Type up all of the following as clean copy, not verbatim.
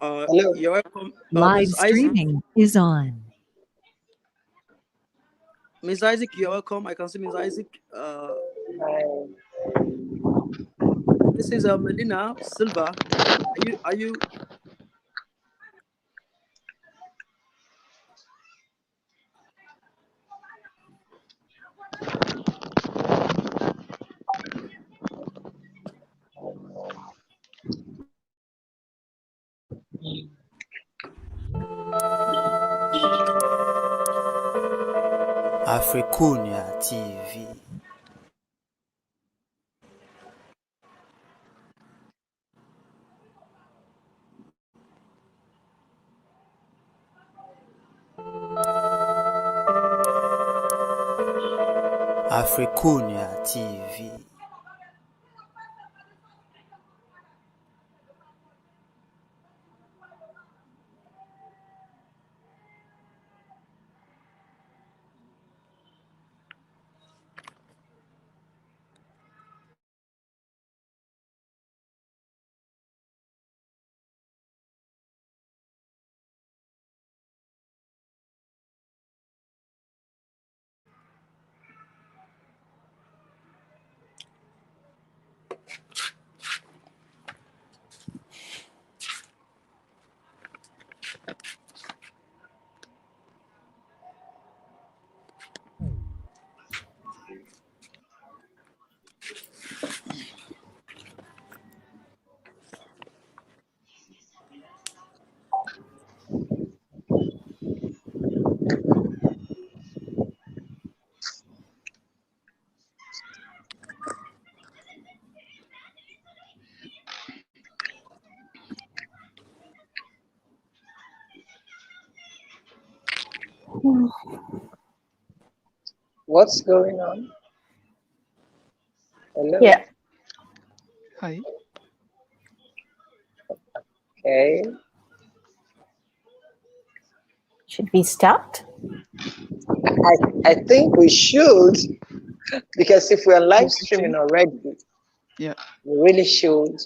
Hello. You're welcome. Live Miss Isaac. streaming is on. Miss Isaac, you're welcome. I can see Miss Isaac. Hi. This is Melina Silva. Are you? Afrikunia TV. Afrikunia TV. What's going on? Hello. Yeah. Hi. Okay. Should we start? I think we should, because if we're live streaming already, Yeah. we really should.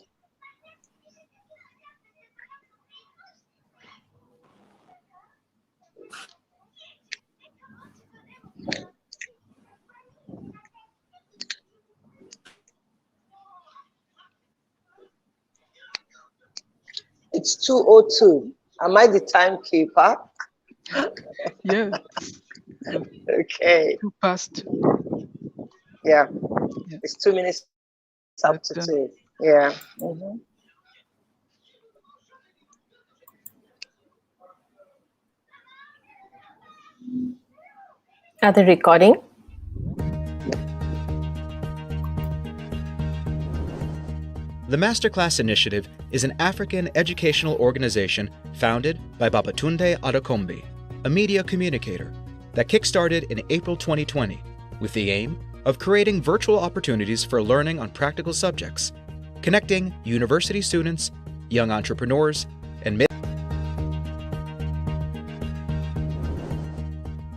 It's 2:02. Am I the timekeeper? Yeah. Okay. 2 past. Yeah. Yeah. It's 2 minutes up to 2. Yeah. Mhm. Are they recording? The Masterclass Initiative is an African educational organization founded by Babátúndé Adekanmbi, a media communicator, that kickstarted in April 2020 with the aim of creating virtual opportunities for learning on practical subjects, connecting university students, young entrepreneurs, and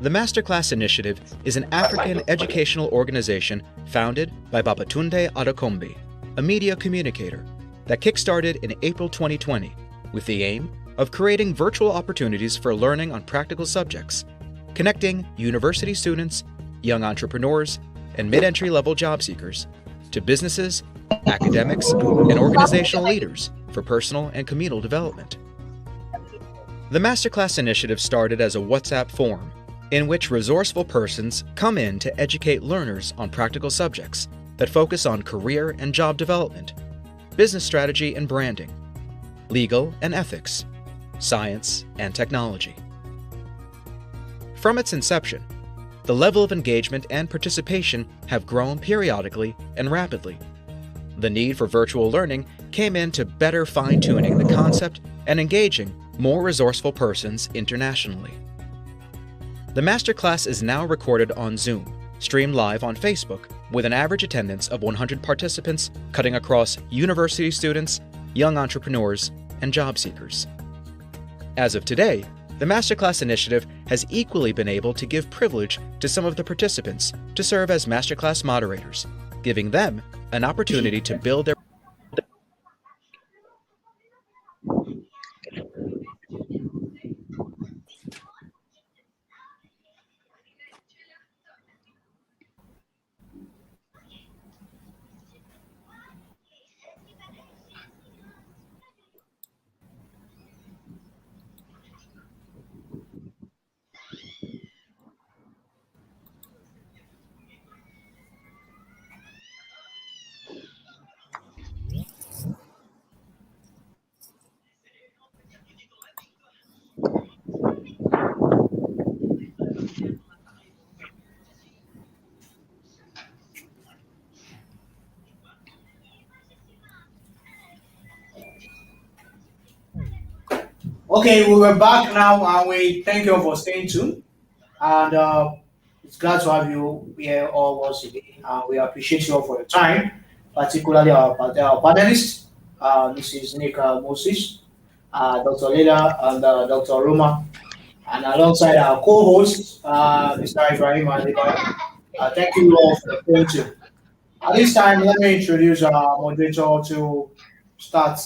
The Masterclass Initiative is an African educational organization founded by Babátúndé Adekanmbi, a media communicator, that kickstarted in April 2020 with the aim of creating virtual opportunities for learning on practical subjects, connecting university students, young entrepreneurs, and mid-entry level job seekers to businesses, academics, and organizational leaders for personal and communal development. The Masterclass Initiative started as a WhatsApp forum in which resourceful persons come in to educate learners on practical subjects that focus on career and job development, business strategy and branding, legal and ethics, science and technology. From its inception, the level of engagement and participation have grown periodically and rapidly. The need for virtual learning came in to better fine-tuning the concept and engaging more resourceful persons internationally. The Masterclass is now recorded on Zoom, streamed live on Facebook, with an average attendance of 100 participants cutting across university students, young entrepreneurs, and job seekers. As of today, the Masterclass Initiative has equally been able to give privilege to some of the participants to serve as Masterclass moderators, giving them an opportunity to build their Okay, we were back now, and we thank you all for staying tuned. And it's glad to have you here all once again. We appreciate you all for your time, particularly our panelists, Mrs. Nneka Moses, Dr. Leila, and Dr. Roma, and alongside our co-host, Mr. Ibraheem and Adebayo. Thank you all for staying tuned. At this time, let me introduce our moderator to start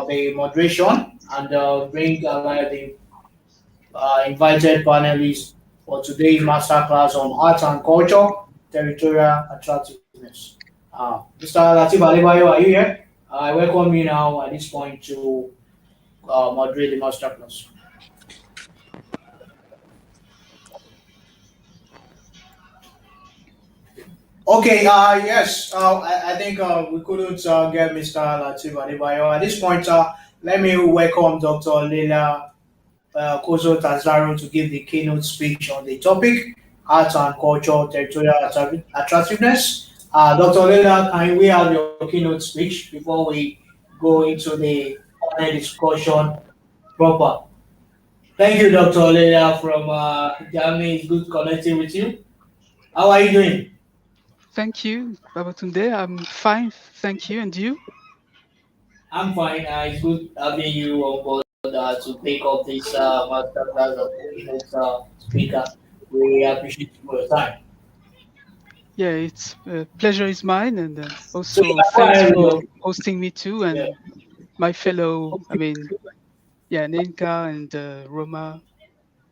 the moderation and bring the invited panelists for today's masterclass on art and culture, territorial attractiveness. Mr. Lateef Adebayo, are you here? I welcome you now at this point to moderate the masterclass. Okay, yes, I think we couldn't get Mr. Lateef Adebayo. At this point, let me welcome Dr. Leila kossou Tazaro to give the keynote speech on the topic, Art and Culture, Territorial Attractiveness. Dr. Leila, can we have your keynote speech before we go into the panel discussion proper? Thank you, Dr. Leila from Germany. It's good connecting with you. How are you doing? Thank you, Babátúndé. I'm fine, thank you. And you? I'm fine. It's good having you on board to take up this masterclass as a keynote speaker. We appreciate you for your time. Yeah, it's pleasure is mine, and So, also thanks for hosting me too, and yeah. my fellow, Nneka and Roma.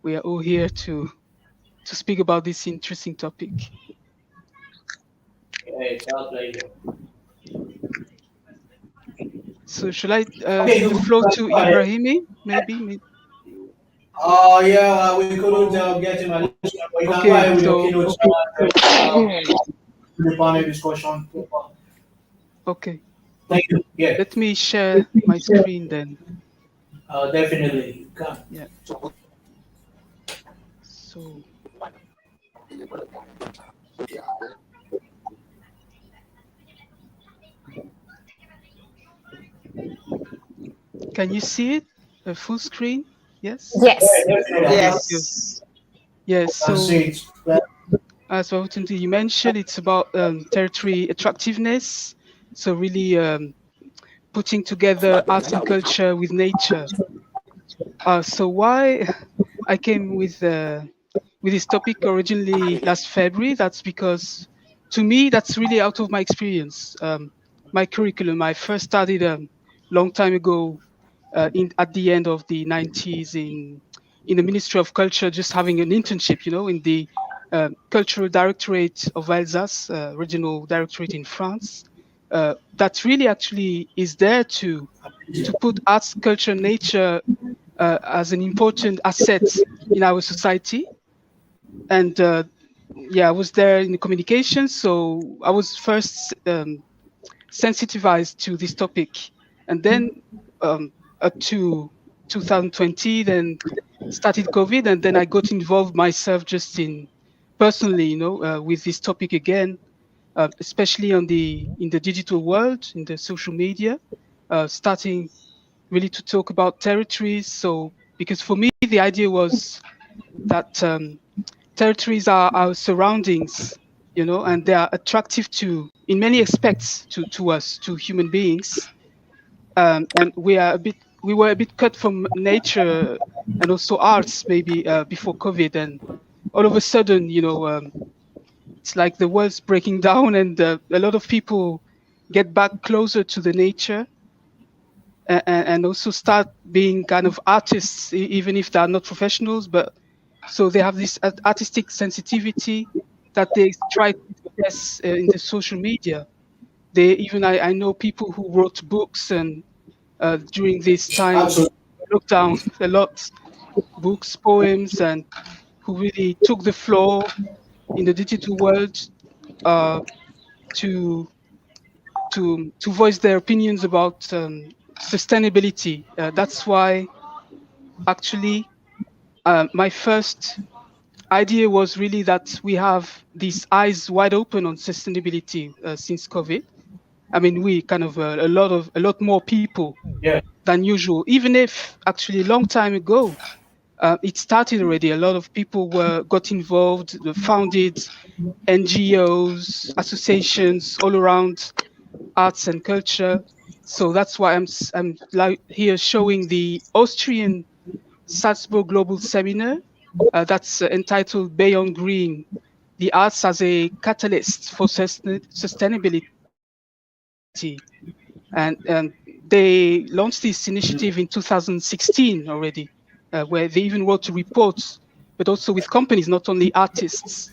We are all here to speak about this interesting topic. Yeah, it's our pleasure. So should I Okay, give the floor to Ibraheem, maybe? Yeah, we couldn't get him at this point, but you can go Okay, ahead with your so keynote the panel discussion. okay, Thank you. Yeah, let me share my screen then. definitely. You can. Yeah. So can you see it? A full screen? Yes? Yes. Definitely. Yes. Yes. Can So see it. as Babátúndé, you mentioned, it's about territory attractiveness. So really putting together art and culture with nature. So why I came with this topic originally last February, that's because to me, that's really out of my experience. My curriculum, I first started a long time ago at the end of the 90s in the Ministry of Culture, just having an internship, in the Cultural Directorate of Alsace, regional directorate in France. That really actually is there to put arts, culture, nature as an important asset in our society. And I was there in the communication, so I was first sensitized to this topic, and then up to 2020, then started COVID, and then I got involved myself just in personally, with this topic again, especially in the digital world, in the social media, starting really to talk about territories. So because for me the idea was that territories are our surroundings, and they are attractive in many aspects to us, to human beings, and we were a bit cut from nature and also arts maybe before COVID, and all of a sudden, it's like the world's breaking down, and a lot of people get back closer to the nature, and also start being kind of artists, even if they are not professionals, but so they have this artistic sensitivity that they try to express in the social media. I know people who wrote books and during this time Absolutely. lockdown a lot, books, poems, and who really took the floor in the digital world to voice their opinions about sustainability. That's why actually my first idea was really that we have these eyes wide open on sustainability since COVID. I mean, we kind of a lot more people Yeah. than usual, even if actually a long time ago, it started already. A lot of people got involved, founded NGOs, associations all around arts and culture. So that's why I'm here showing the Austrian Salzburg Global Seminar that's entitled Beyond Green, the Arts as a Catalyst for Sustainability. And they launched this initiative in 2016 already, where they even wrote a report, but also with companies, not only artists,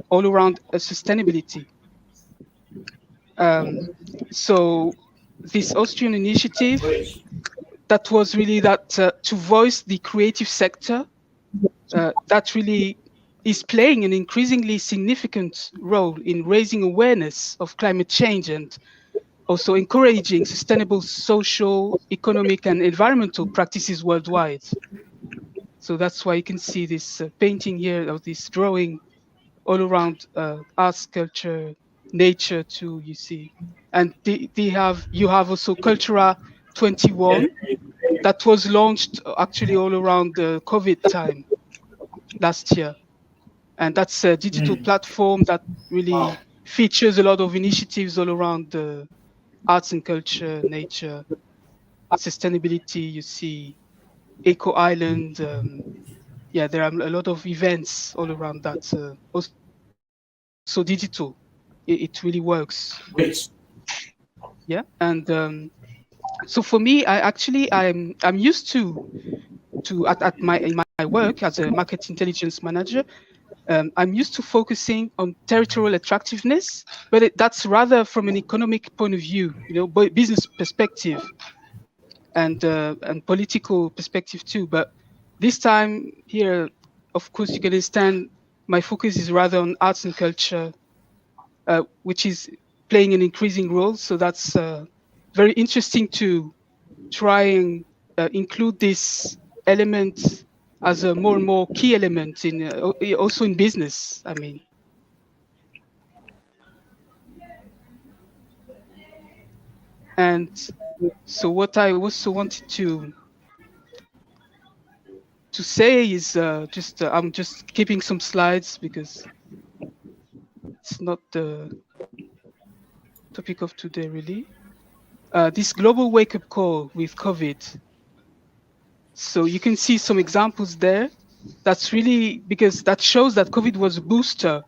all around sustainability. So this Austrian initiative, that was really that to voice the creative sector, that really is playing an increasingly significant role in raising awareness of climate change and also encouraging sustainable social, economic, and environmental practices worldwide. So that's why you can see this painting here, of this drawing all around arts, culture, nature too, you see. And you have also Cultura 21 that was launched actually all around the COVID time last year. And that's a digital platform that really features a lot of initiatives all around the arts and culture, nature, sustainability. You see Eco Island. There are a lot of events all around that. Also digital. It really works. Great. Yeah, and so for me, I'm used to at my work as a market intelligence manager. I'm used to focusing on territorial attractiveness, but that's rather from an economic point of view, business perspective and political perspective too. But this time here, of course, you can understand my focus is rather on arts and culture, which is playing an increasing role. So that's very interesting to try and include this element as a more and more key element in also in business. I mean, and so what I also wanted to say is I'm just keeping some slides because it's not the topic of today really. This global wake-up call with COVID. So you can see some examples there. That's really because that shows that COVID was a booster,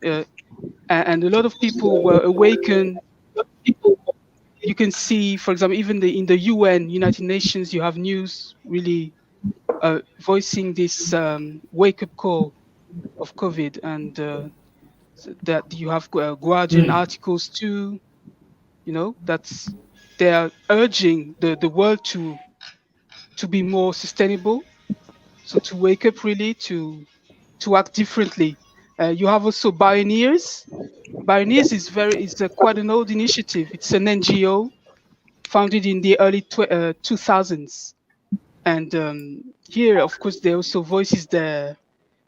and a lot of people were awakened. You can see, for example, even in the UN, United Nations, you have news really voicing this wake-up call of COVID, and so that you have Guardian articles too. That's they are urging the world to be more sustainable, so to wake up really to act differently. You have also Pioneers. Pioneers is quite an old initiative. It's an NGO founded in the early 2000s, and here, of course, they also voices the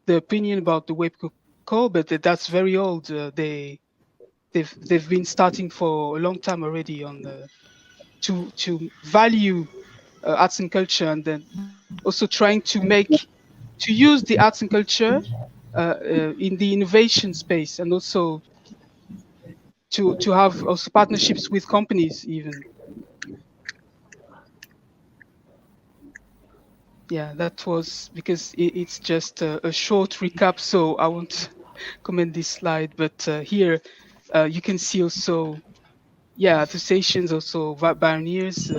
opinion about the wake up call, but that's very old. They've been starting for a long time already on to value arts and culture, and then also trying to use the arts and culture in the innovation space, and also to have also partnerships with companies even. Yeah, that was because it's just a short recap, so I won't comment this slide, but here you can see also, associations, also pioneers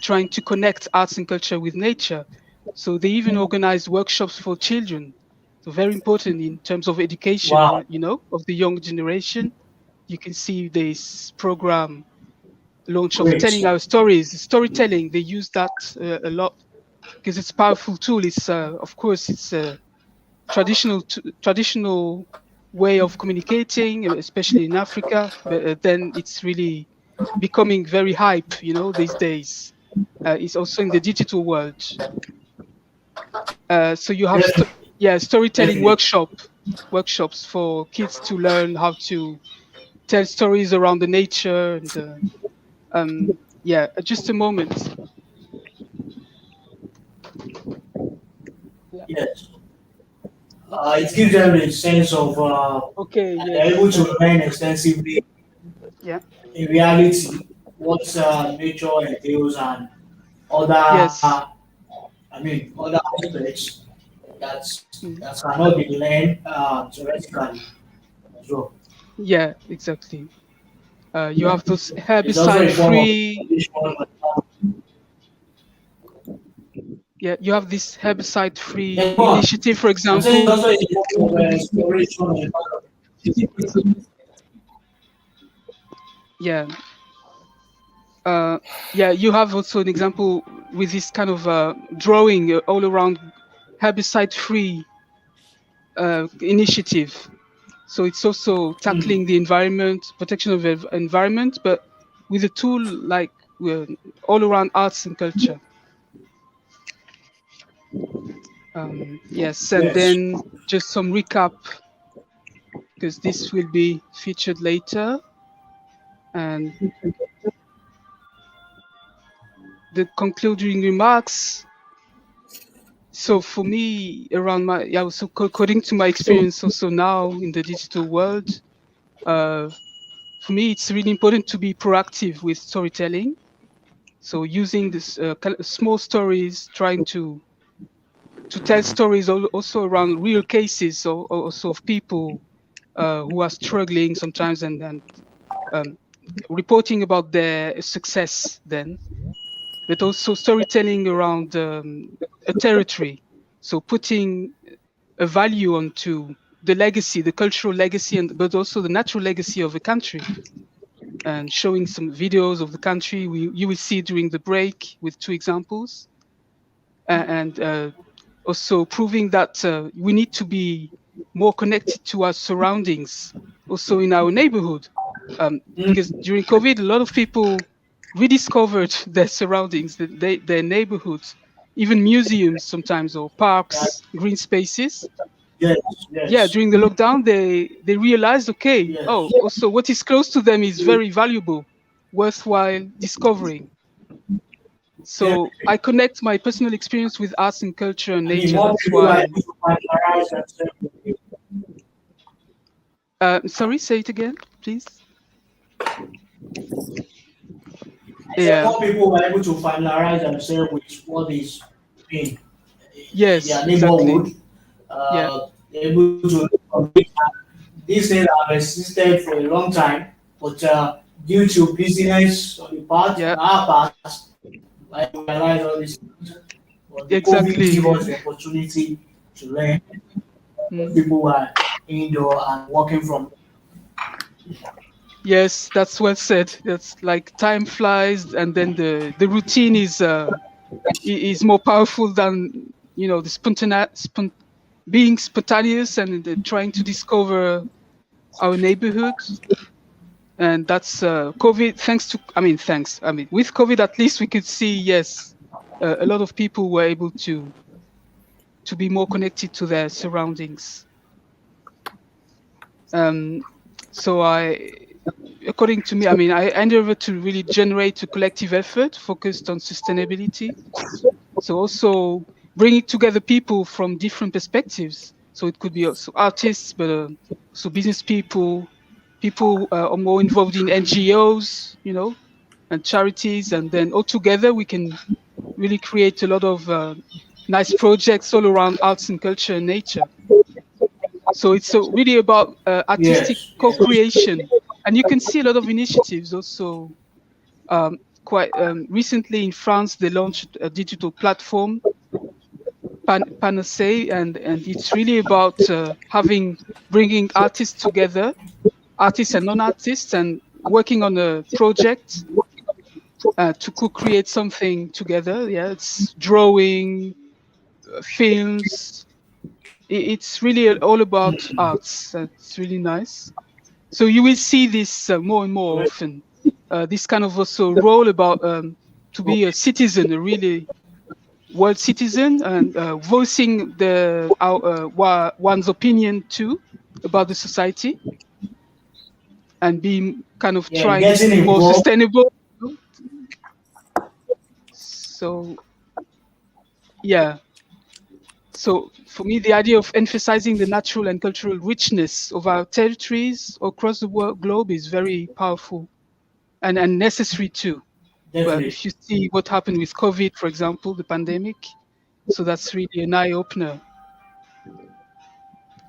trying to connect arts and culture with nature. So they even organized workshops for children. So very important in terms of education, of the young generation. You can see this program launch of telling our stories, storytelling. They use that a lot because it's a powerful tool. It's of course it's a traditional way of communicating, especially in Africa. But then it's really becoming very hype, these days. It's also in the digital world. So you have storytelling workshops for kids to learn how to tell stories around the nature. And just a moment. Yes. It gives them a sense of Okay, they're able yes. to learn extensively Yeah. in reality what nature entails and other, Yes. other aspects that Mm. that cannot be learned theoretically as well. Yeah, exactly. You have those It's also a form of herbicide-free. education. Yeah, you have this Yeah, herbicide-free go on. initiative, for I'm saying it's example. also a form of exploration on the part of Yeah. Uh, yeah, you have also an example with this kind of drawing all around herbicide-free initiative. So it's also tackling the environment, protection of the environment, but with a tool like uh, all around arts and culture. Yes, and yes. then just some recap because this will be featured later. And the concluding remarks. So for me, around my yeah, so according to my experience also now in the digital world, uh, for me it's really important to be proactive with storytelling. So using this kind of small stories, trying to tell stories also around real cases or also of people who are struggling sometimes and um, reporting about their success then, but also storytelling around a territory. So putting a value onto the legacy, the cultural legacy, and but also the natural legacy of a country, and showing some videos of the country. You will see during the break with two examples, and also proving that we need to be more connected to our surroundings, also in our neighborhood. Because during COVID, a lot of people rediscovered their surroundings, their neighborhoods, even museums sometimes, or Yeah, parks, green spaces. yes, Yeah, yes, during the lockdown, they realized, okay, yes. oh, also what is close to them is very valuable, worthwhile discovering. Yes. So I connect my personal experience with arts and culture and I mean, nature. more That's people are why. able to familiarize themselves with it. Sorry, say it again, please. I said Yeah. more people were able to familiarize themselves with what is in, in Yes, their exactly. neighborhood, Yeah. able to complete. These things have existed for a long time, but due to busyness on the part, Yeah. on our part, I realize all these things. But the COVID gave Exactly. us the opportunity to learn. Mm. People were indoor and working from. Yes, that's well said. That's like time flies, and then the routine is more powerful than the being spontaneous and trying to discover our neighborhood. And that's COVID. Thanks. With COVID, at least we could see, yes, a lot of people were able to be more connected to their surroundings. Um, so according to me, I endeavor to really generate a collective effort focused on sustainability. So also bringing together people from different perspectives. So it could be also artists, but also business people, people are more involved in NGOs, and charities, and then all together we can really create a lot of nice projects all around arts and culture and nature. So it's really about artistic Yes, yes. co-creation, and you can see a lot of initiatives also. Quite recently in France, they launched a digital platform, Panacea, and it's really about bringing artists together, artists and non-artists, and working on a project to co-create something together. Yeah, it's drawing, films. It's really all about arts. It's really nice. So you will see this more and more Great. often. This kind of also role about to be a citizen, a really world citizen, and voicing one's opinion too about the society, and being kind of Yeah, trying to getting be more involved. sustainable. So yeah. So for me, the idea of emphasizing the natural and cultural richness of our territories across the globe is very powerful and necessary too. Well, Definitely. if you see what happened with COVID, for example, the pandemic, so that's really an eye-opener.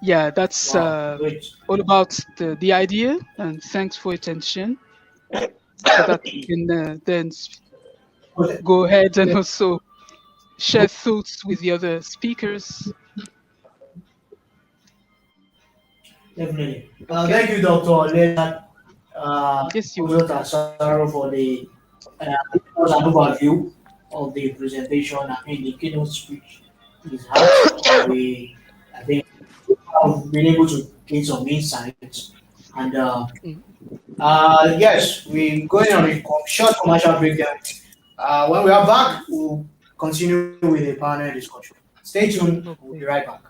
Yeah, that's Wow, great. all about the idea, and thanks for your attention. So that we can then Okay. go ahead and also share thoughts with the other speakers. Definitely. Okay. Thank you, Dr. Leila, Yes, you also welcome. Tazaro, for the was an overview of the presentation. I mean, the keynote speech is hard. I think, have been able to gain some insights. And Mm. yes, we're going on a short commercial break there. When we are back, we'll continue with the panel discussion. Stay tuned. We'll be Okay. right back.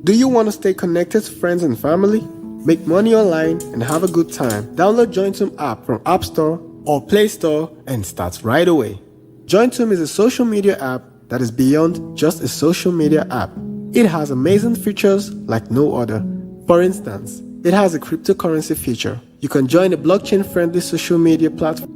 Do you want to stay connected to friends and family? Make money online and have a good time? Download Jointoom app from App Store or Play Store and start right away. Jointoom is a social media app that is beyond just a social media app. It has amazing features like no other. For instance, it has a cryptocurrency feature. You can join a blockchain-friendly social media platform.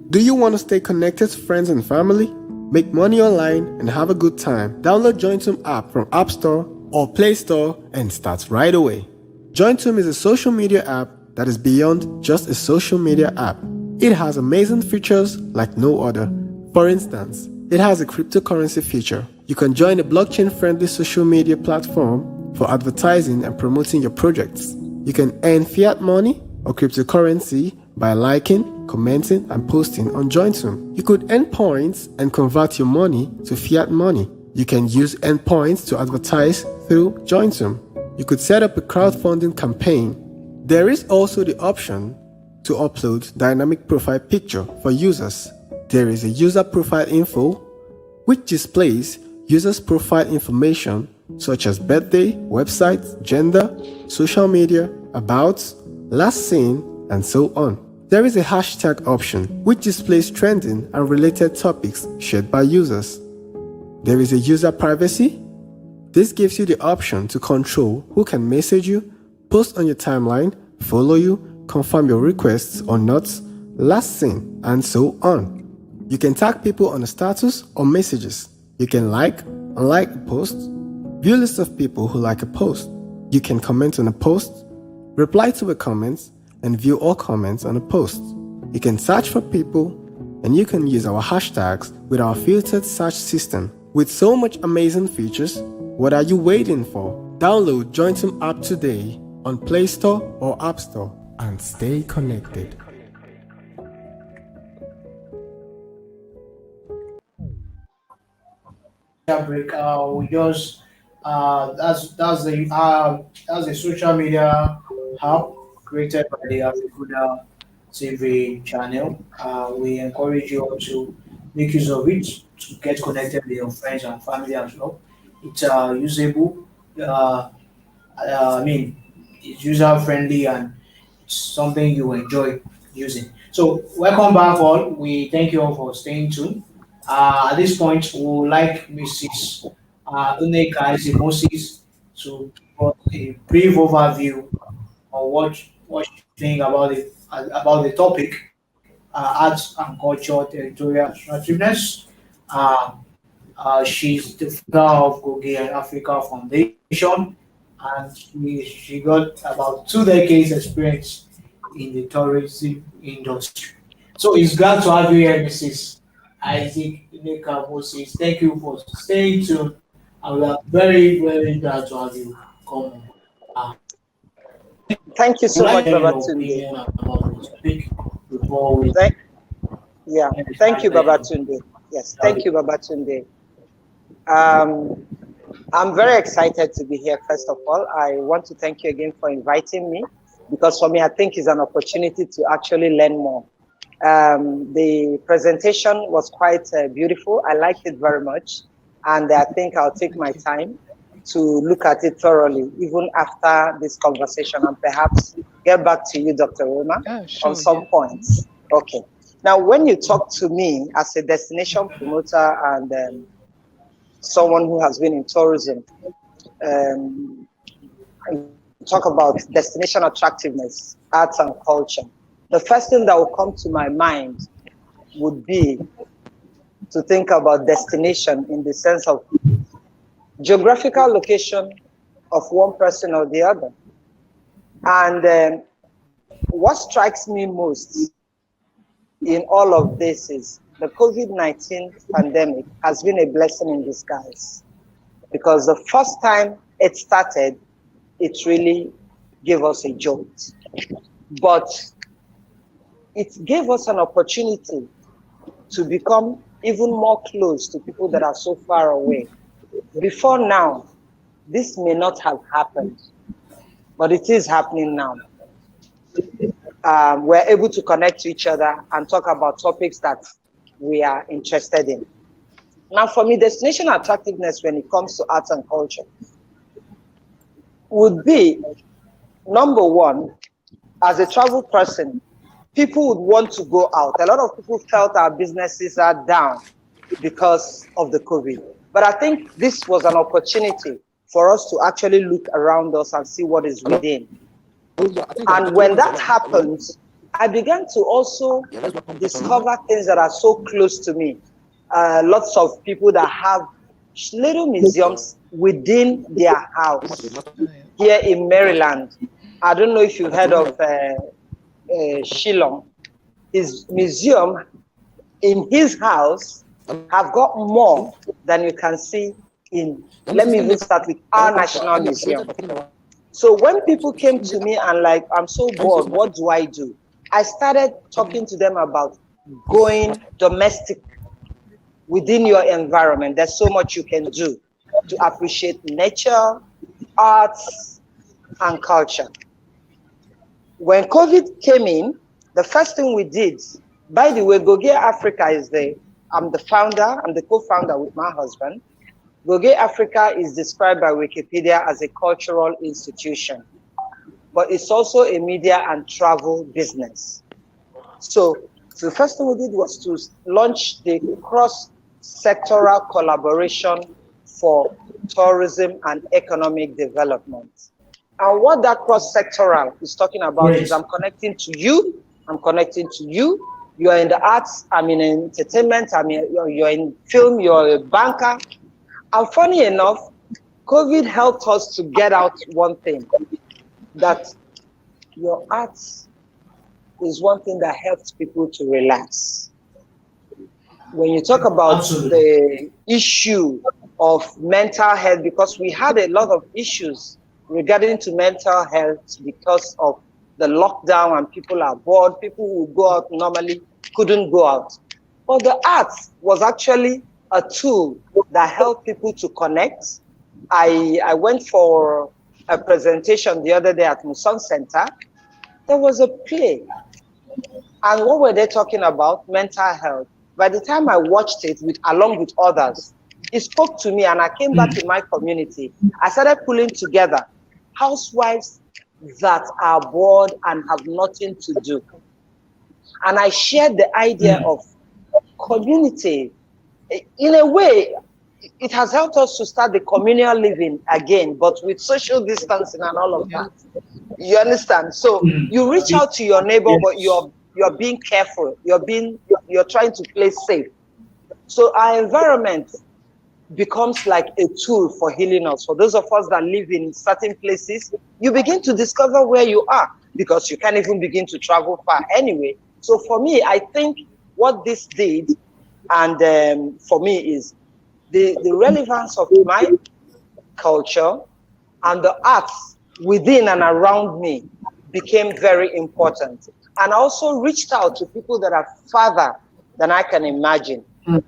Do you want to stay connected to friends and family? Make money online and have a good time? Download Jointoom app from App Store or Play Store and start right away. Jointoom is a social media app that is beyond just a social media app. It has amazing features like no other. For instance, it has a cryptocurrency feature. You can join a blockchain-friendly social media platform for advertising and promoting your projects. You can earn fiat money or cryptocurrency by liking, commenting, and posting on Jointoom. You could earn points and convert your money to fiat money. You can use earn points to advertise through Jointoom. You could set up a crowdfunding campaign. There is also the option to upload dynamic profile picture for users. There is a user profile info, which displays users' profile information such as birthday, website, gender, social media, about, last seen, and so on. There is a hashtag option, which displays trending and related topics shared by users. There is a user privacy. This gives you the option to control who can message you, post on your timeline, follow you, confirm your requests or not, last seen, and so on. You can tag people on a status or messages. You can like, unlike a post, view list of people who like a post. You can comment on a post, reply to a comment, and view all comments on a post. You can search for people, and you can use our hashtags with our filtered search system. With so much amazing features, what are you waiting for? Download Jointoom app today on Play Store or App Store and stay connected. Break. We just that's the social media app created by the Africuna TV channel. We encourage you all to make use of it to get connected with your friends and family as well. It's usable. I mean, it's user friendly and it's something you enjoy using. So, welcome back, all. We thank you all for staying tuned. At this point, we would like Mrs. Nneka Moses to give us a brief overview on what you think about the topic, arts and culture, territorial attractiveness. Uh, she's the founder of Goge and Africa Foundation, and she got about 2 decades experience in the tourism industry. So it's glad to have you here, Mrs. Nneka Moses. Thank you for staying tuned, and we are very, very glad to have you come on. Uh, Thank you so much, like your Babátúndé. opinion about the topic before we Yeah, thank you, Babátúndé. Yes, thank you, Babátúndé. I'm very excited to be here. First of all, I want to thank you again for inviting me, because for me, I think it's an opportunity to actually learn more. The presentation was quite beautiful. I liked it very much. And I think I'll take my time to look at it thoroughly, even after this conversation, and perhaps get back to you, Dr. Roma, Yeah, sure, on some yeah. points. Okay. Now, when you talk to me as a destination promoter and someone who has been in tourism, and talk about destination attractiveness, arts and culture, the first thing that will come to my mind would be to think about destination in the sense of geographical location of one person or the other. And what strikes me most in all of this is the COVID-19 pandemic has been a blessing in disguise, because the first time it started, it really gave us a jolt. But it gave us an opportunity to become even more close to people that are so far away. Before now, this may not have happened, but it is happening now. We're able to connect to each other and talk about topics that we are interested in. Now, for me, destination attractiveness when it comes to arts and culture would be, number one, as a travel person, people would want to go out. A lot of people felt our businesses are down because of the COVID. But I think this was an opportunity for us to actually look around us and see what is within. And when that happens, I began to also discover things that are so close to me. Lots of people that have little museums within their house. Here in Maryland, I don't know if you've heard of Shillong. His museum in his house have got more than you can see in, let me even start with our National Museum. So when people came to me and like, I'm so bored, what do? I started talking to them about going domestic within your environment. There's so much you can do to appreciate nature, arts, and culture. When COVID came in, the first thing we did, by the way, Goge Africa is I'm the founder, I'm the co-founder with my husband. Goge Africa is described by Wikipedia as a cultural institution, but it's also a media and travel business. So the first thing we did was to launch the cross-sectoral collaboration for tourism and economic development. And what that cross-sectoral is talking about is I'm connecting to you, I'm connecting to you, you are in the arts, I'm in entertainment, you're in film, you're a banker. And funny enough, COVID helped us to get out one thing, that your arts is one thing that helps people to relax. When you talk about the issue of mental health, because we had a lot of issues regarding to mental health because of the lockdown and people are bored, people who go out normally couldn't go out. But the arts was actually a tool that helped people to connect. I went for a presentation the other day at Muson Center. There was a play. And what were they talking about? Mental health. By the time I watched it along with others, it spoke to me and I came back in my community. I started pulling together housewives that are bored and have nothing to do. And I shared the idea of community. In a way, it has helped us to start the communal living again, but with social distancing and all of that. You understand? So you reach out to your neighbor, but you're being careful. You're trying to play safe. So our environment becomes like a tool for healing us. For those of us that live in certain places, you begin to discover where you are because you can't even begin to travel far anyway. So for me, I think what this did, and for me, is the relevance of my culture and the arts within and around me became very important. And I also reached out to people that are farther than I can imagine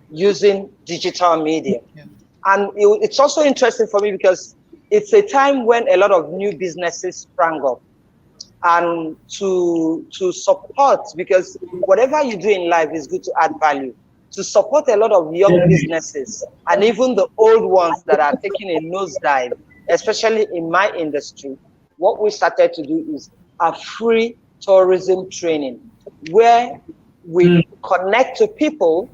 using digital media. And it's also interesting for me because it's a time when a lot of new businesses sprang up. And to support, because whatever you do in life is good to add value, to support a lot of young businesses and even the old ones that are taking a nosedive, especially in my industry, what we started to do is a free tourism training where we connect to people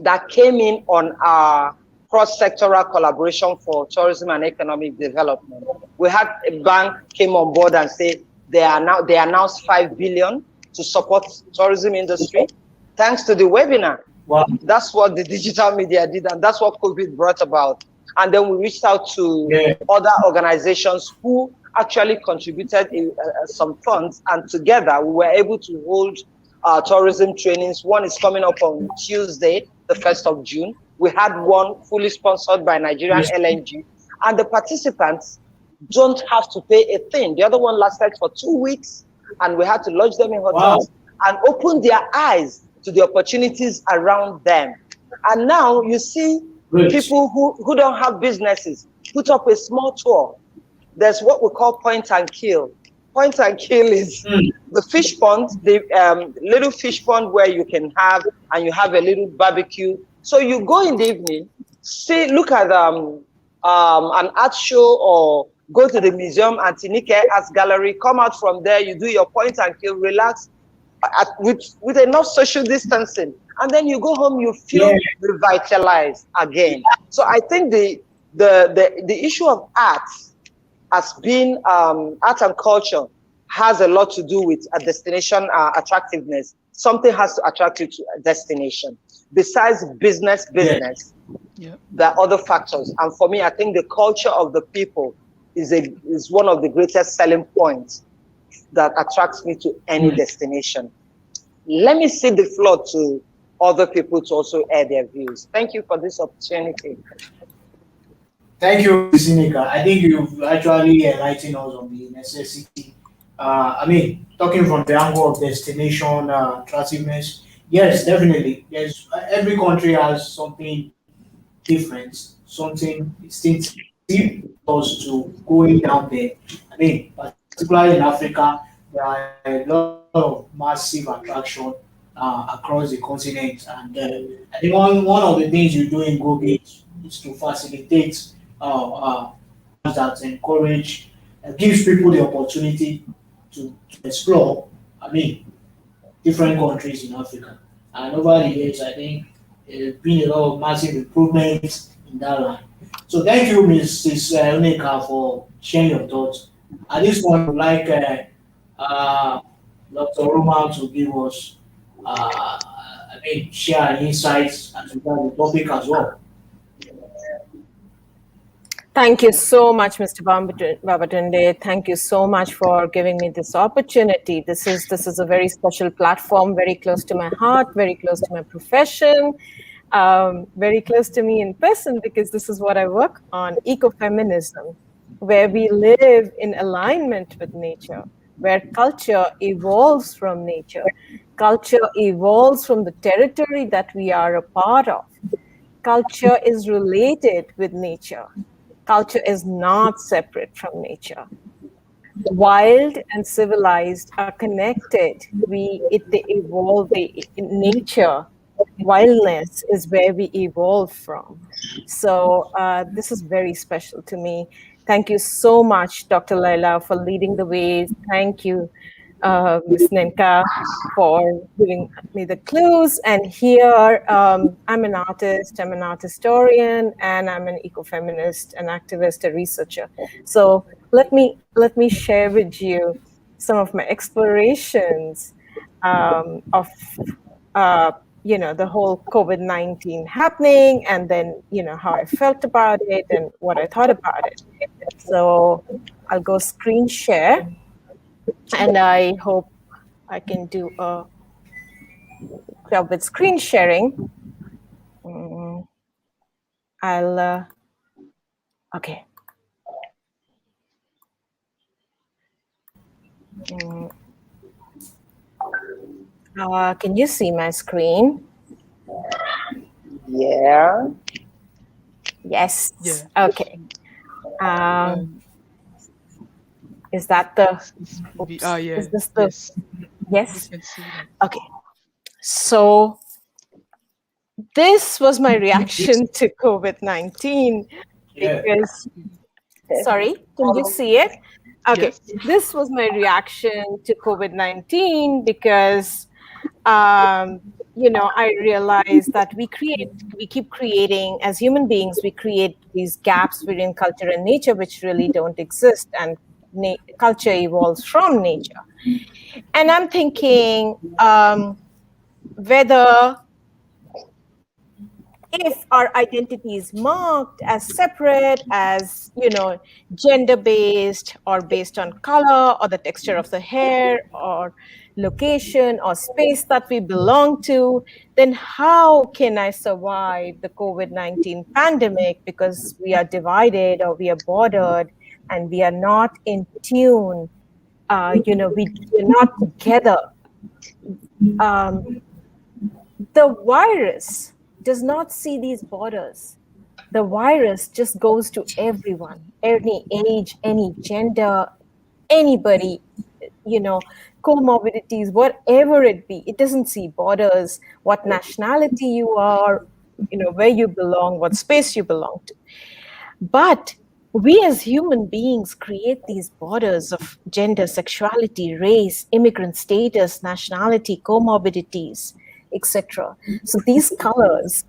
that came in on our cross-sectoral collaboration for tourism and economic development. We had a bank came on board and say they announced 5 billion to support tourism industry. Thanks to the webinar. Wow. That's what the digital media did, and that's what COVID brought about. And then we reached out to other organizations who actually contributed some funds, and together we were able to hold tourism trainings. One is coming up on Tuesday, the 1st of June. We had one fully sponsored by Nigerian LNG, and the participants don't have to pay a thing. The other one lasted for 2 weeks, and we had to lodge them in hotels and open their eyes to the opportunities around them. And now you see people who don't have businesses put up a small tour. There's what we call point and kill. Point and kill is the fish pond, the little fish pond where you can have, and you have a little barbecue. So you go in the evening, see, look at an art show, or go to the museum, Nneka Art Gallery, come out from there, you do your point and kill, relax, with enough social distancing, and then you go home, you feel revitalized again. So I think the issue of art as being art and culture has a lot to do with a destination attractiveness. Something has to attract you to a destination. Besides business, there are other factors. And for me, I think the culture of the people is one of the greatest selling points that attracts me to any destination. Let me cede the floor to other people to also air their views. Thank you for this opportunity. Thank you, Nneka. I think you've actually enlightened us on the necessity. Talking from the angle of destination attractiveness, yes, definitely. Yes, every country has something different, something distinctive as to going down there. Particularly in Africa, there are a lot of massive attraction across the continent, and I think one of the things you do in Gobi is to facilitate that encourage, gives people the opportunity to explore, different countries in Africa. And over the years, I think there's been a lot of massive improvements in that line. So thank you, Mrs. Nneka, for sharing your thoughts. At this point, I would like Dr. Roma to give us, share insights as regard the topic as well. Thank you so much, Mr. Babátúndé. Thank you so much for giving me this opportunity. This is a very special platform, very close to my heart, very close to my profession, very close to me in person, because this is what I work on, ecofeminism, where we live in alignment with nature, where culture evolves from nature. Culture evolves from the territory that we are a part of. Culture is related with nature. Culture is not separate from nature. Wild and civilized are connected. They evolve. Nature, wildness is where we evolve from. So this is very special to me. Thank you so much, Dr. Leila, for leading the way. Thank you, Ms. Nneka, for giving me the clues. And here, I'm an artist, I'm an art historian, and I'm an ecofeminist, an activist, a researcher. So let me share with you some of my explorations of the whole COVID-19 happening, and then how I felt about it and what I thought about it. So I'll go screen share. And I hope I can do a job with screen sharing. Okay. Can you see my screen? Yeah. Yes. Yeah. Okay. Is that the? Oops, yeah. Is this the? Yes. Yes. Okay. So this was my reaction to COVID-19 because. Sorry, can you see it? Okay. Yes. This was my reaction to COVID-19 because I realize that we keep creating, as human beings, we create these gaps between culture and nature, which really don't exist. And culture evolves from nature. And I'm thinking whether if our identity is marked as separate, as gender based, or based on color or the texture of the hair or location or space that we belong to, then how can I survive the COVID-19 pandemic? Because we are divided, or we are bordered, and we are not in tune. We're not together. The virus does not see these borders. The virus just goes to everyone, any age, any gender, anybody, comorbidities, whatever it be. It doesn't see borders, what nationality you are, where you belong, what space you belong to. But we as human beings create these borders of gender, sexuality, race, immigrant status, nationality, comorbidities, etc. So these colors,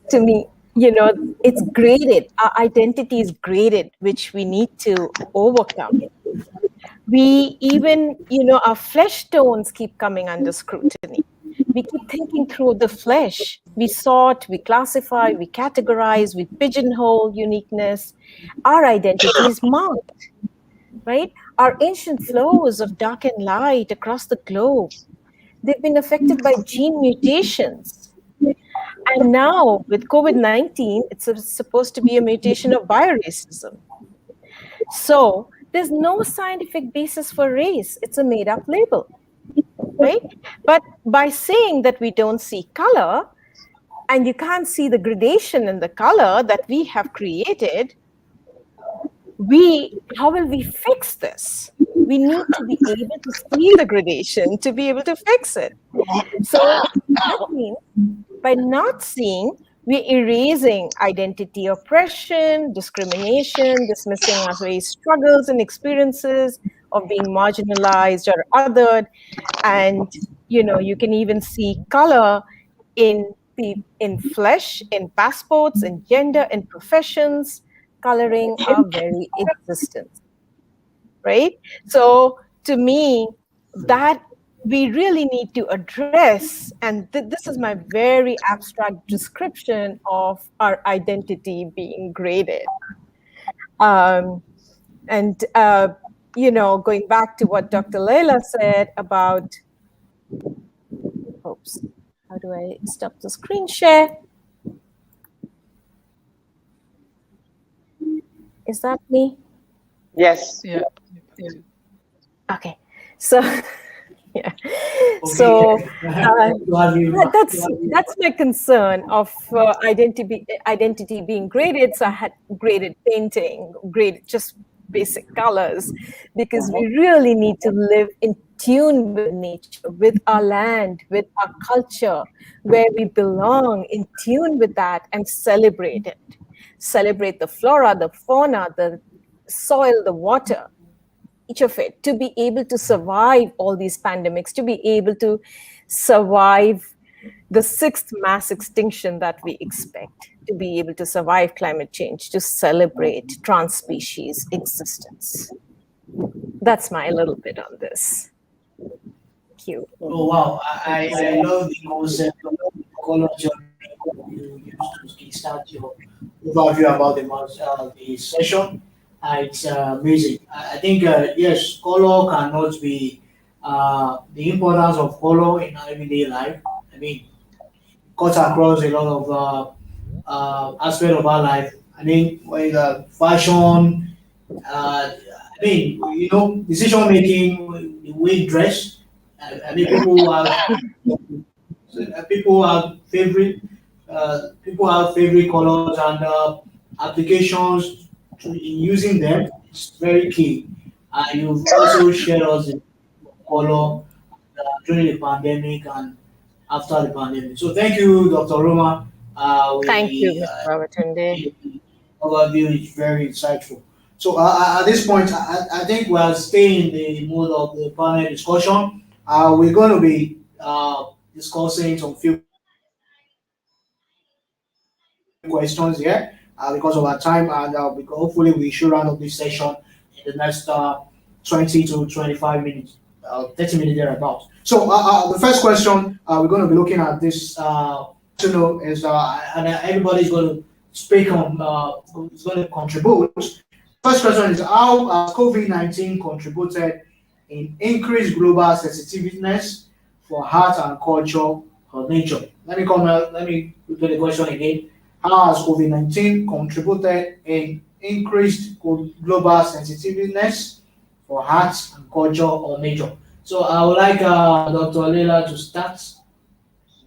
to me, it's graded. Our identity is graded, which we need to overcome. We even, our flesh tones keep coming under scrutiny. We keep thinking through the flesh. We sort, we classify, we categorize, we pigeonhole uniqueness. Our identity is marked, right? Our ancient flows of dark and light across the globe, they've been affected by gene mutations. And now with COVID-19, it's supposed to be a mutation of bioracism. So there's no scientific basis for race. It's a made-up label, right? But by saying that we don't see color, and you can't see the gradation in the color that we have created, how will we fix this? We need to be able to see the gradation to be able to fix it. So that means by not seeing, we're erasing identity oppression, discrimination, dismissing our race struggles and experiences of being marginalized or othered. And, you can even see color in flesh, in passports, in gender, in professions, coloring our very existence, right? So to me, that we really need to address, and this is my very abstract description of our identity being graded. Going back to what Dr. Leila said about, oops, how do I stop the screen share? Is that me? Yes. Yeah. Okay. So, yeah. So that's my concern of identity being graded. So I had graded painting, graded just basic colors, because we really need to live in tune with nature, with our land, with our culture, where we belong, in tune with that, and celebrate it. Celebrate the flora, the fauna, the soil, the water, each of it, to be able to survive all these pandemics, to be able to survive the 6th mass extinction that we expect, to be able to survive climate change, to celebrate trans-species existence. That's my little bit on this. Thank you. Oh wow, I love the concept of color journey you used to start your overview about the session. It's amazing. I think yes, color cannot be the importance of color in our everyday life. I mean, cuts across a lot of aspect of our life. I mean, whether fashion, decision making, the way we dress. I mean, people have favorite colors and applications in using them. It's very key. You've also shared us the color during the pandemic and after the pandemic. So thank you, Dr. Roma. Thank you, Mr. Babátúndé. Overview is very insightful. So at this point, I think we are staying in the mode of the panel discussion. We're going to be discussing some few questions here because of our time, and hopefully we should round up this session in the next 20 to 25 minutes, 30 minutes thereabout. So the first question we're going to be looking at this to know is, and everybody's going to speak on, is going to contribute. First question is, how has COVID-19 contributed in increased global sensitiveness for art and culture or nature? Let me repeat the question again. How has COVID-19 contributed in increased global sensitiveness for arts and culture or nature? So I would like Dr. Leila to start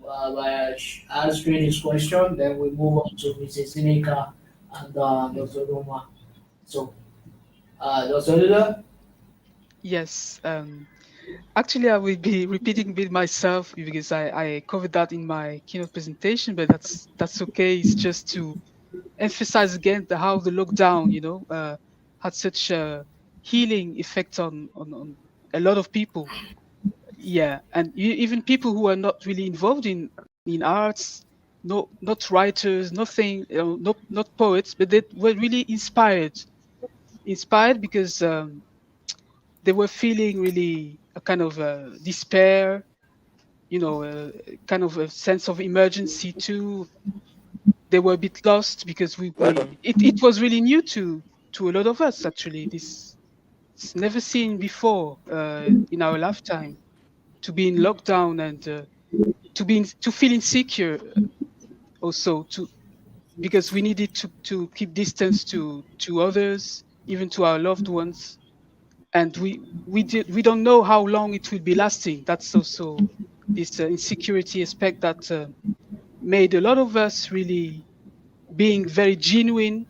by answering this question. Then we move on to Mrs. Nneka and Dr. Roma. So, Dr. Leila? Yes. Actually, I will be repeating a bit myself because I covered that in my keynote presentation, but that's okay. It's just to emphasize again how the lockdown, had such a healing effect on a lot of people. Yeah, and even people who are not really involved in arts, not writers, nothing, not poets, but they were really inspired because they were feeling really a kind of despair, a kind of a sense of emergency too. They were a bit lost because it was really new to a lot of us actually. It's never seen before in our lifetime, to be in lockdown and to feel insecure also, because we needed to keep distance to others, even to our loved ones, and we don't know how long it will be lasting. That's also this insecurity aspect that made a lot of us really being very genuine,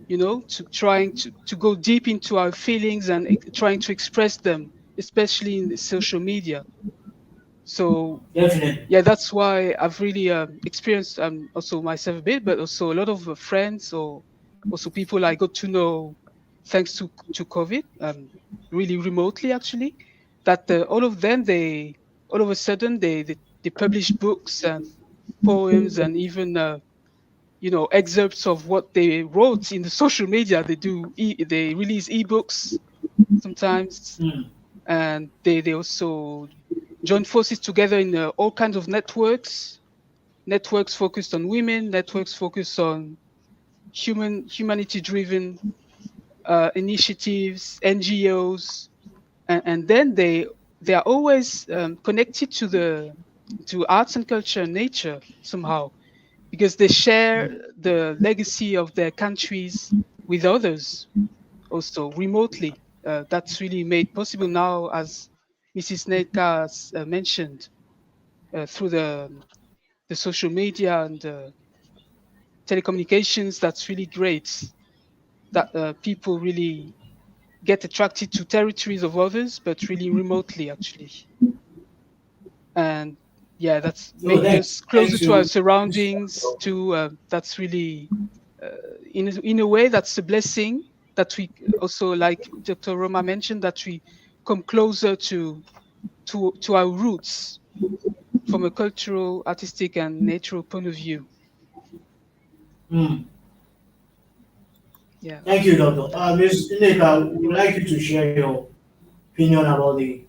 to trying to go deep into our feelings and trying to express them, especially in the social media. So Definitely. yeah, that's why I've really experienced also myself a bit, but also a lot of friends or also people I got to know thanks to COVID, really remotely actually, that all of them, they all of a sudden they published books and poems and even excerpts of what they wrote in the social media. They release ebooks sometimes, and they also join forces together in all kinds of networks focused on women, networks focused on humanity-driven initiatives, NGOs, and then they are always connected to arts and culture and nature somehow, because they share the legacy of their countries with others also remotely. That's really made possible now, as Mrs. Nneka has mentioned, through the social media and telecommunications. That's really great that people really get attracted to territories of others, but really remotely actually. And yeah, that's made us closer to our surroundings too. That's really, in a way, that's a blessing that we also, like Dr. Roma mentioned, that we come closer to our roots from a cultural, artistic, and natural point of view. Yeah. Thank you, Doctor. Ms. Nneka, we would like you to share your opinion about the.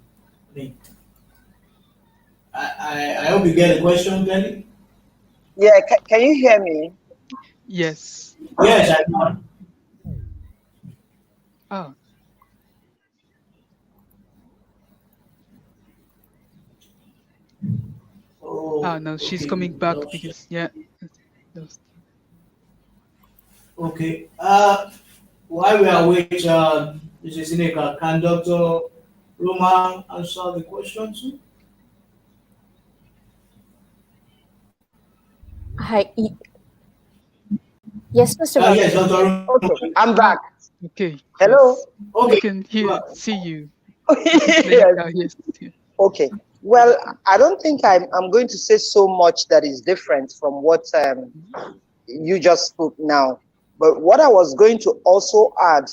I hope you get the question, Glenn. Yeah, can you hear me? Yes. Yes, I can. Oh. Oh no, she's coming back because Okay. While we are waiting, Mrs. Nneka, can Dr. Roma answer the question too? Hi. Yes, Mr. Yes, Dr. Roma. Okay, I'm back. Okay. Hello. Yes. Okay. We can see you. Yes. Okay. Well, I don't think I'm going to say so much that is different from what you just spoke now. But what I was going to also add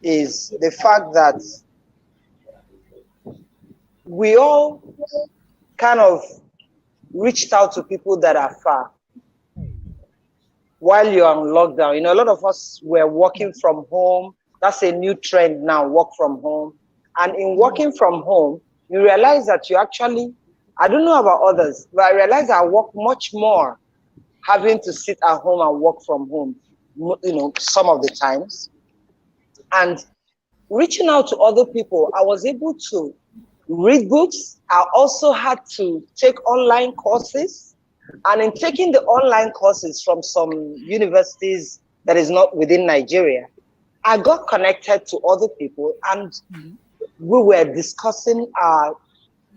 is the fact that we all kind of reached out to people that are far while you're on lockdown. You know, a lot of us were working from home. That's a new trend now, work from home. And in working from home, you realize that you actually, I don't know about others, but I realize I work much more having to sit at home and work from home, you know, some of the times. And reaching out to other people, I was able to read books. I also had to take online courses. And in taking the online courses from some universities that is not within Nigeria, I got connected to other people, and we were discussing our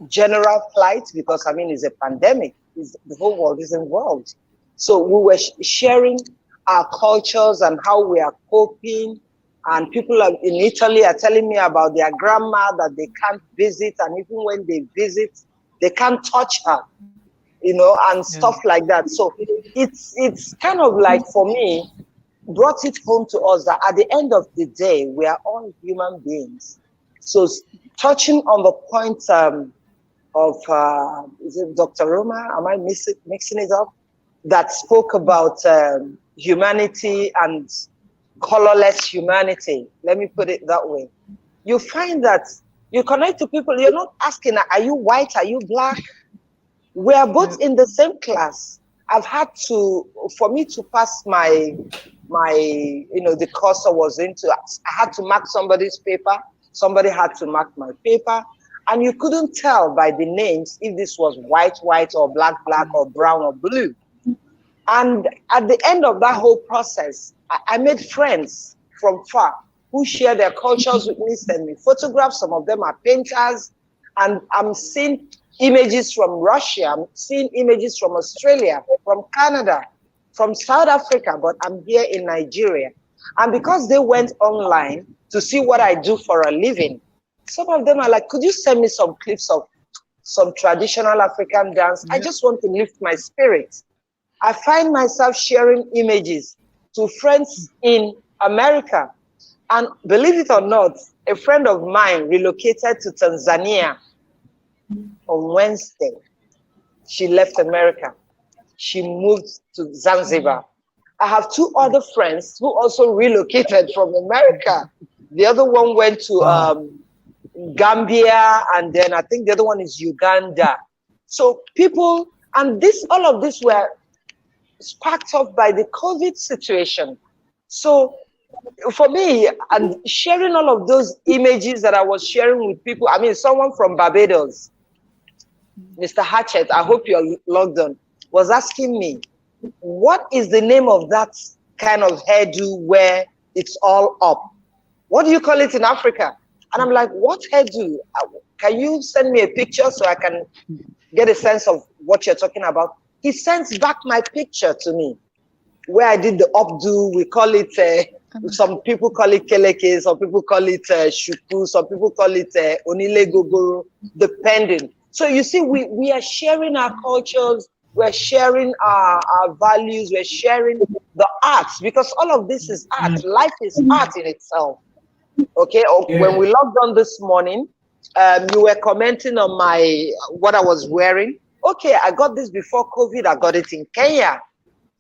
general plight, because I mean, it's a pandemic. The whole world is involved. So we were sharing our cultures and how we are coping. And people in Italy are telling me about their grandma that they can't visit, and even when they visit, they can't touch her, you know, and stuff like that. So it's kind of like, for me, brought it home to us that at the end of the day, we are all human beings. So touching on the point of is it Dr. Roma? Am I mixing it up? That spoke about humanity and colorless humanity. Let me put it that way. You find that you connect to people. You're not asking, are you white? Are you black? We are both in the same class. I've had to, for me to pass my, you know, the course I was into, I had to mark somebody's paper. Somebody had to mark my paper. And you couldn't tell by the names if this was white, or black, or brown, or blue. And at the end of that whole process, I made friends from far who share their cultures with me, send me photographs. Some of them are painters. And I'm seeing images from Russia. I'm seeing images from Australia, from Canada, from South Africa, but I'm here in Nigeria. And because they went online to see what I do for a living, some of them are like, could you send me some clips of some traditional African dance? I just want to lift my spirit. I find myself sharing images to friends in America. And believe it or not, a friend of mine relocated to Tanzania on Wednesday. She left America. She moved to Zanzibar. I have two other friends who also relocated from America. The other one went to Gambia, and then I think the other one is Uganda. So people, and all of this were sparked off by the COVID situation. So for me, and sharing all of those images that I was sharing with people, I mean, someone from Barbados, Mr. Hatchett, I hope you're logged on, was asking me, what is the name of that kind of hairdo where it's all up? What do you call it in Africa? And I'm like, what hairdo? Can you send me a picture so I can get a sense of what you're talking about? He sends back my picture to me, where I did the updo. We call it, some people call it keleke, some people call it shuku, some people call it onile gogoro, depending. So you see, we are sharing our cultures, we're sharing our values, we're sharing the arts, because all of this is art. Life is art in itself. Okay, when we logged on this morning, you were commenting on what I was wearing. Okay, I got this before COVID, I got it in Kenya.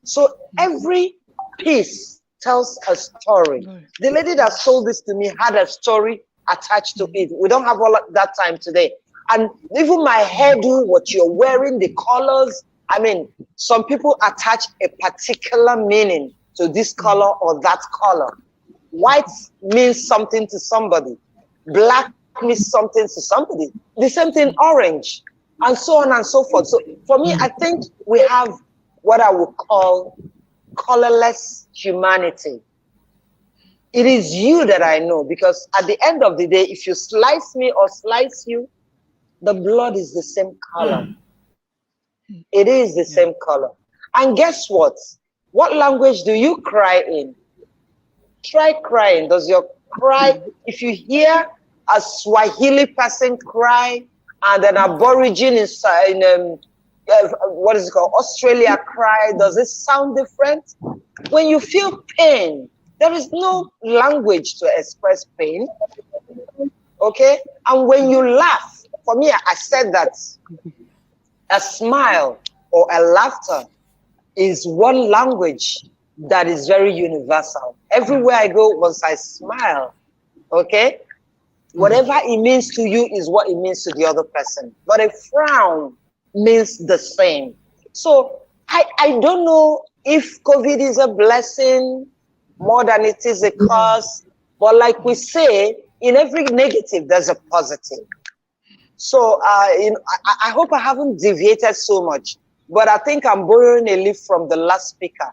So every piece tells a story. The lady that sold this to me had a story attached to it. We don't have all that time today. And even my hairdo, what you're wearing, the colors, I mean, some people attach a particular meaning to this color or that color. White means something to somebody. Black means something to somebody. The same thing, orange, and so on and so forth. So for me, I think we have what I would call colorless humanity. It is you that I know, because at the end of the day, if you slice me or slice you, the blood is the same color. It is the same color. And guess what? What language do you cry in? Try crying. Does your cry, if you hear a Swahili person cry and an Aborigine in what is it called, Australia cry, does it sound different? When you feel pain, there is no language to express pain. Okay? And when you laugh, for me, I said that A smile or a laughter is one language that is very universal. Everywhere I go, once I smile, okay, whatever it means to you is what it means to the other person. But a frown means the same. So I don't know if COVID is a blessing more than it is a curse. But like we say, in every negative, there's a positive. So I hope I haven't deviated so much. But I think I'm borrowing a leaf from the last speaker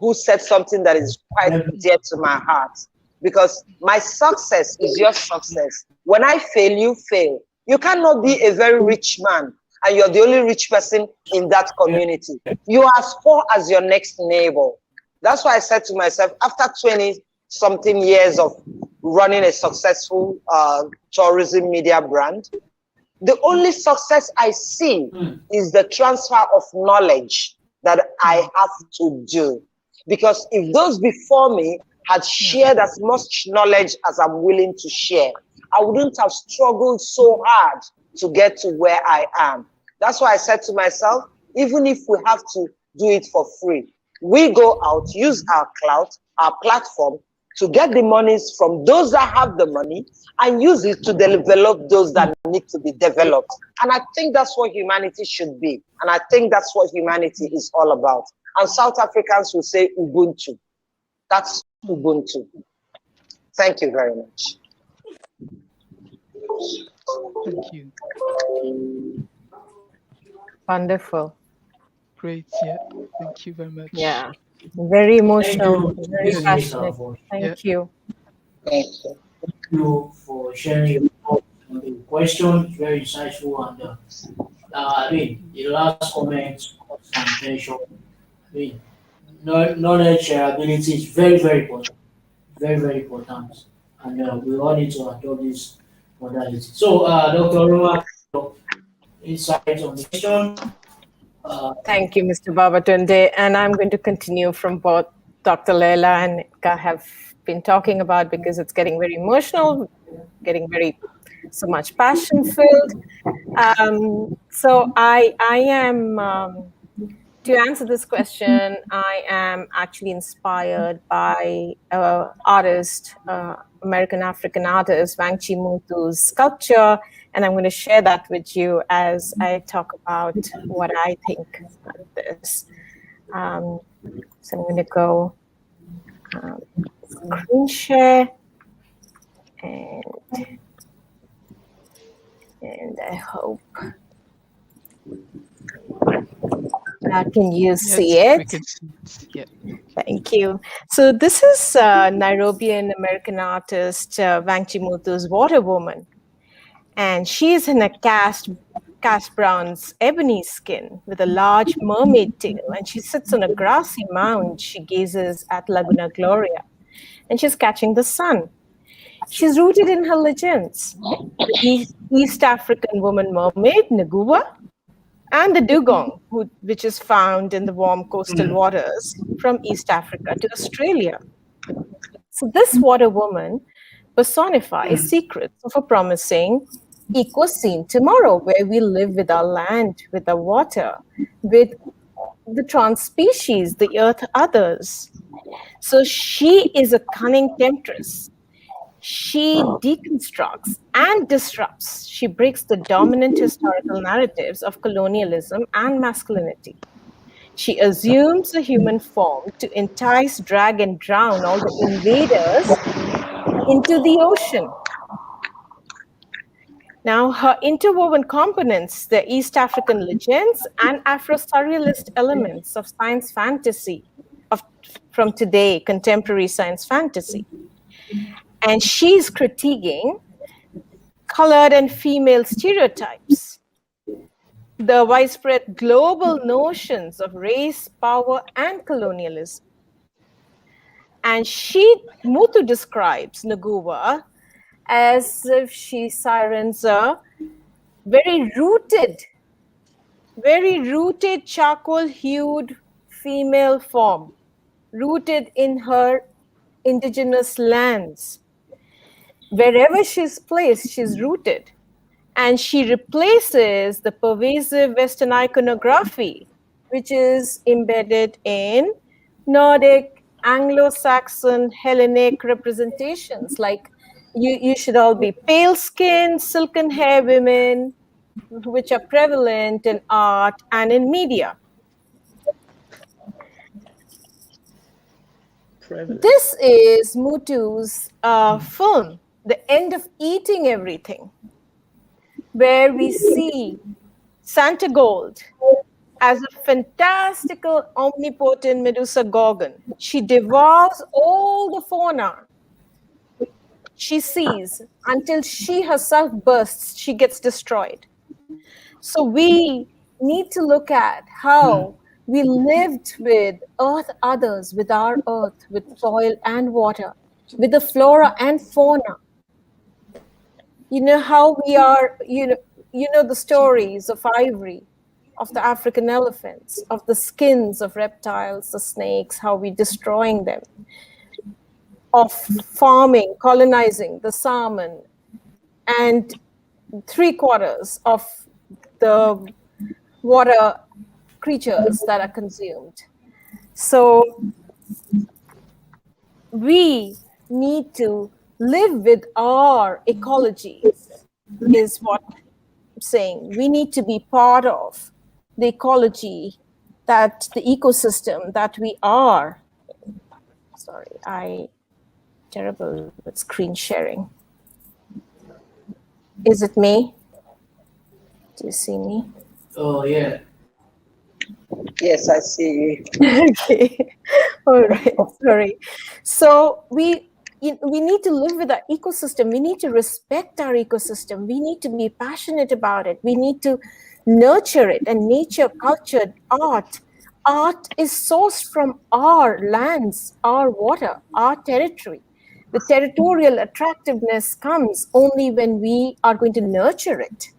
who said something that is quite dear to my heart. Because my success is your success. When I fail, you fail. You cannot be a very rich man and you're the only rich person in that community. You are as poor as your next neighbor. That's why I said to myself, after 20-something years of running a successful tourism media brand, the only success I see is the transfer of knowledge that I have to do. Because if those before me had shared as much knowledge as I'm willing to share, I wouldn't have struggled so hard to get to where I am. That's why I said to myself, even if we have to do it for free, we go out, use our clout, our platform, to get the monies from those that have the money and use it to develop those that need to be developed. And I think that's what humanity should be. And I think that's what humanity is all about. And South Africans will say Ubuntu. That's Ubuntu. Thank you very much. Thank you. Wonderful. Great. Yeah. Thank you very much. Yeah. Very emotional, very Thank you. passionate. Thank you. Thank you. Thank you for sharing your thoughts on the question. Very insightful. And I mean, the last comment caught some attention. I mean, knowledge shareability is very, very important. Very, very important. And we all need to adopt this modality. So, Dr. Roma, insight on the question. Thank you, Mr. Babátúndé. And I'm going to continue from what Dr. Leila and Nneka have been talking about, because it's getting very emotional, getting very so much passion filled. So I am, to answer this question, I am actually inspired by artist, American African artist, Wangchi Muthu's sculpture. And I'm going to share that with you as I talk about what I think about this. So I'm going to go screen share, and I hope. Can you see it? We can see it. Yeah. Thank you. So this is Nairobian American artist Wangchi Muthu's Water Woman. And she's in a cast bronze ebony skin with a large mermaid tail. And she sits on a grassy mound. She gazes at Laguna Gloria. And she's catching the sun. She's rooted in her legends. The East African woman mermaid, Nguwa, and the dugong, which is found in the warm coastal waters from East Africa to Australia. So this water woman personifies secrets of a promising eco-scene tomorrow, where we live with our land, with our water, with the trans species, the earth others. So she is a cunning temptress. She deconstructs and disrupts. She breaks the dominant historical narratives of colonialism and masculinity. She assumes a human form to entice, drag, and drown all the invaders into the ocean. Now, her interwoven components, the East African legends and Afro-surrealist elements of science fantasy, from today, contemporary science fantasy. And she's critiquing colored and female stereotypes, the widespread global notions of race, power, and colonialism. And Muthu describes Nguwa as if she sirens a very rooted charcoal-hued female form, rooted in her indigenous lands. Wherever she's placed, she's rooted. And she replaces the pervasive Western iconography, which is embedded in Nordic, Anglo-Saxon, Hellenic representations. Like you should all be pale-skinned, silken hair women, which are prevalent in art and in media. This is Mutu's film, The End of Eating Everything, where we see Santa Gold as a fantastical, omnipotent Medusa Gorgon. She devours all the fauna she sees until she herself bursts, she gets destroyed. So we need to look at how we lived with earth others, with our earth, with soil and water, with the flora and fauna. You know how we are, you know the stories of ivory, of the African elephants, of the skins of reptiles, the snakes, how we're destroying them, of farming, colonizing the salmon, and 3/4 of the water creatures that are consumed. So we need to live with our ecologies, is what I'm saying. We need to be part of the ecology, that the ecosystem that we are. Sorry, terrible with screen sharing. Is it me? Do you see me? Oh, yeah. Yes, I see you. Okay. All right. Sorry. So we need to live with our ecosystem. We need to respect our ecosystem. We need to be passionate about it. We need to nurture it. And nature, culture, art is sourced from our lands, our water, our territory. The territorial attractiveness comes only when we are going to nurture it.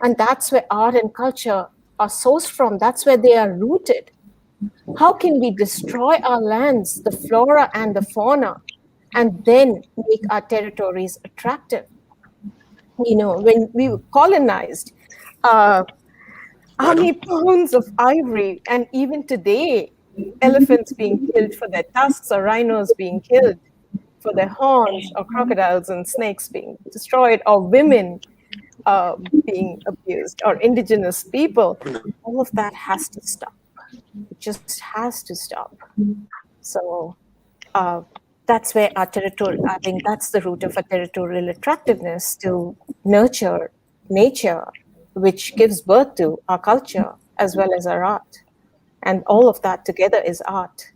And that's where art and culture are sourced from. That's where they are rooted. How can we destroy our lands, the flora and the fauna, and then make our territories attractive? You know, when we were colonized, how many pounds of ivory, and even today, elephants being killed for their tusks, or rhinos being killed for their horns, or crocodiles and snakes being destroyed, or women being abused, or indigenous people, all of that has to stop. It just has to stop. So that's where our territorial, I think that's the root of our territorial attractiveness, to nurture nature, which gives birth to our culture as well as our art. And all of that together is art.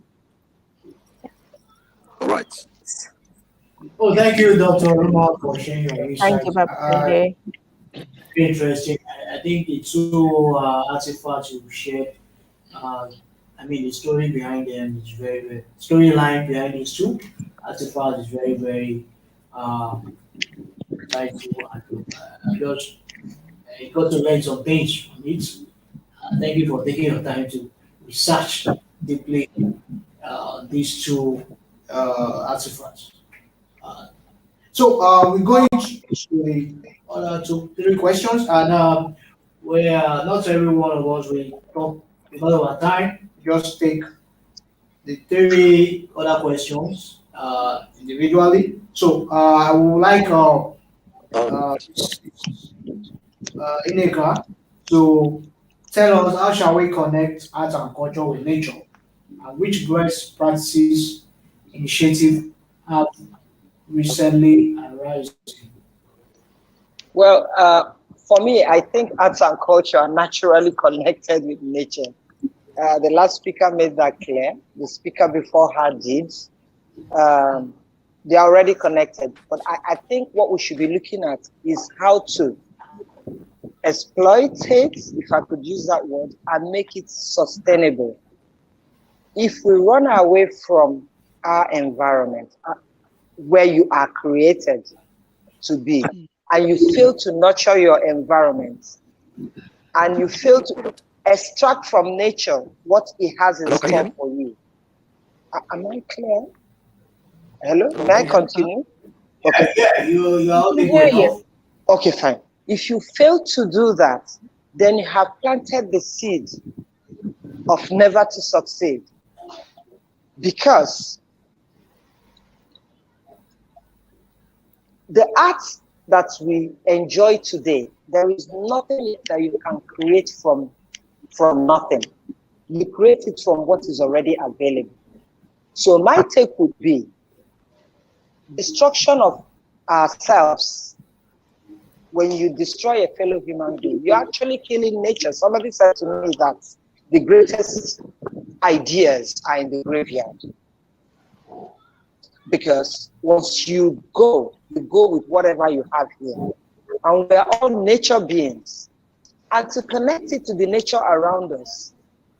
Yeah. All right. Oh, thank you, Dr. Roma, for sharing your insights. Thank you, Babátúndé. Very interesting. I think the two artifacts you shared, I mean, the story behind them is very, very, storyline behind these two artifacts is very, very insightful. And just I got to learn some things from it. Thank you for taking your time to research deeply these two artifacts. So we're going to the other 2-3 questions, and where not every one of us will talk because of our time. Just take the 3 other questions individually. So I would like Nneka to tell us how shall we connect art and culture with nature, and which best practices initiative have recently arisen? Well, for me, I think arts and culture are naturally connected with nature. The last speaker made that clear. The speaker before her did. They are already connected. But I think what we should be looking at is how to exploit it, if I could use that word, and make it sustainable. If we run away from our environment, where you are created to be, and you fail to nurture your environment, and you fail to extract from nature what it has in store for you. Am I clear? Hello? May I continue? Okay. Yeah, you are audible. Okay, fine. If you fail to do that, then you have planted the seed of never to succeed. Because the art that we enjoy today, there is nothing that you can create from nothing. You create it from what is already available. So my take would be destruction of ourselves. When you destroy a fellow human being, you're actually killing nature. Somebody said to me that the greatest ideas are in the graveyard. Because once you go with whatever you have here. And we're all nature beings. And to connect it to the nature around us,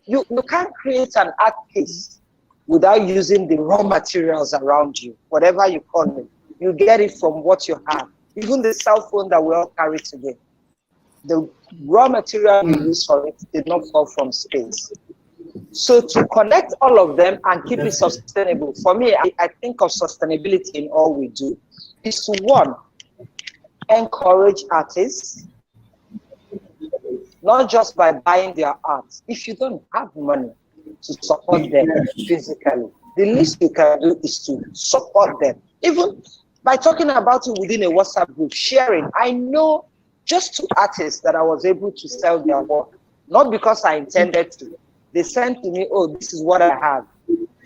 you can't create an art piece without using the raw materials around you, whatever you call it. You get it from what you have. Even the cell phone that we all carry today, the raw material we use for it did not fall from space. So to connect all of them and keep it sustainable, for me, I think of sustainability in all we do, is to, one, encourage artists, not just by buying their art. If you don't have money to support them physically, the least you can do is to support them. Even by talking about it within a WhatsApp group, sharing. I know just 2 artists that I was able to sell their work, not because I intended to. They sent to me, oh, this is what I have.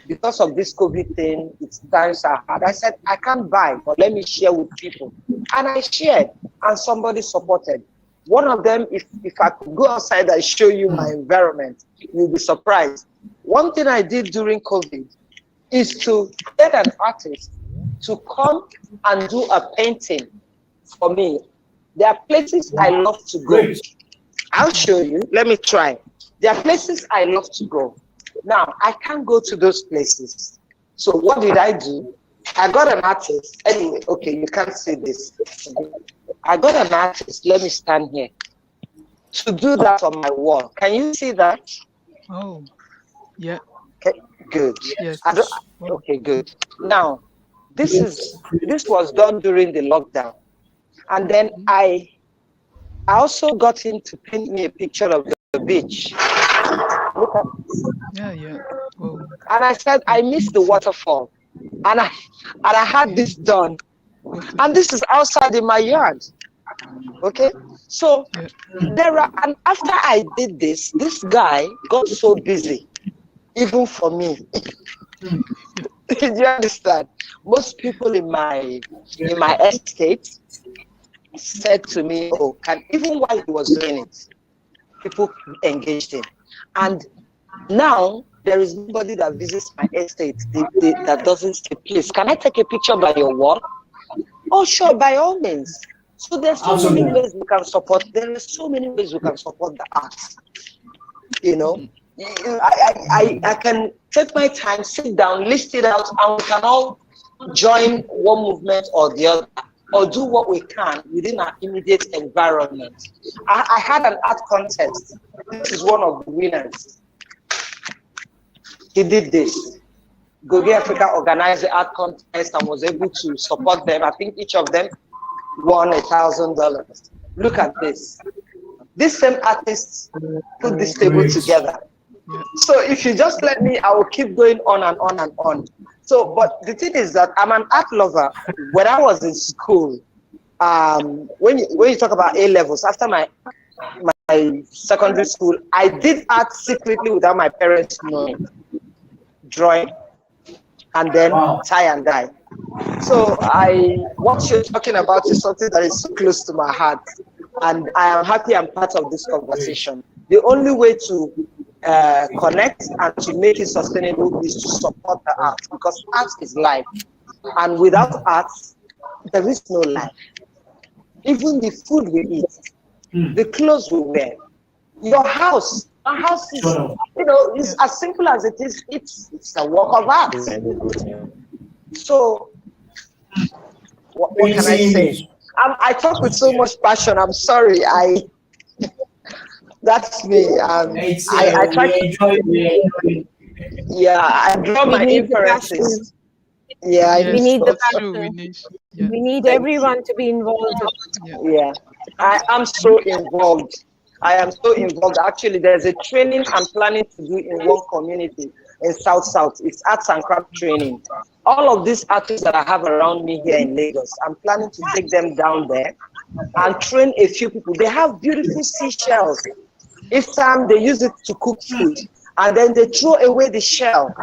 Because of this COVID thing, it's times are hard. I said, I can't buy, but let me share with people. And I shared, and somebody supported. One of them, if I could go outside and show you my environment, you'll be surprised. One thing I did during COVID is to get an artist to come and do a painting for me. There are places I love to go. I'll show you. Let me try. There are places I love to go. Now, I can't go to those places. So what did I do? I got an artist. Anyway, okay, you can't see this. I got an artist. Let me stand here to do that on my wall. Can you see that? Oh, yeah. Okay, good. Yes. Okay, good. Now, this was done during the lockdown. And then I also got him to paint me a picture of the beach. Look at this. Yeah. Whoa. And I said, I miss the waterfall. And I had this done. And this is outside in my yard. Okay? So and after I did this guy got so busy, even for me. Did you understand? Most people in my estate said to me, oh, even while he was doing it, people engaged him. And now there is nobody that visits my estate that doesn't say, please, can I take a picture by your wall? Oh, sure, by all means. So there's so many ways we can support. There are so many ways we can support the arts. You know, I can take my time, sit down, list it out, and we can all join one movement or the other, or do what we can within our immediate environment. I had an art contest. This is one of the winners. He did this. Gogi Africa organized the art contest and was able to support them. I think each of them won $1,000. Look at this. This same artist put this table together. So if you just let me, I will keep going on and on and on. So, but the thing is that I'm an art lover. When I was in school, when you talk about A levels, after my secondary school, I did art secretly without my parents knowing. Drawing, and then tie and dye. So what you're talking about is something that is close to my heart, and I am happy I'm part of this conversation. The only way to connect and to make it sustainable is to support the art, because art is life, and without art, there is no life. Even the food we eat, the clothes we wear, your house. Our house is, it's as simple as it is. It's a work of art. So, what can I say? I talk with so much passion. I'm sorry. That's me. I try to enjoy it. Yeah, I draw my inferences. Yeah, we need the passion. We need everyone to be involved. Yeah. I am so involved. I am so involved. Actually, there's a training I'm planning to do in one community in South. It's arts and craft training. All of these artists that I have around me here in Lagos, I'm planning to take them down there and train a few people. They have beautiful seashells. Each time they use it to cook food, and then they throw away the shell.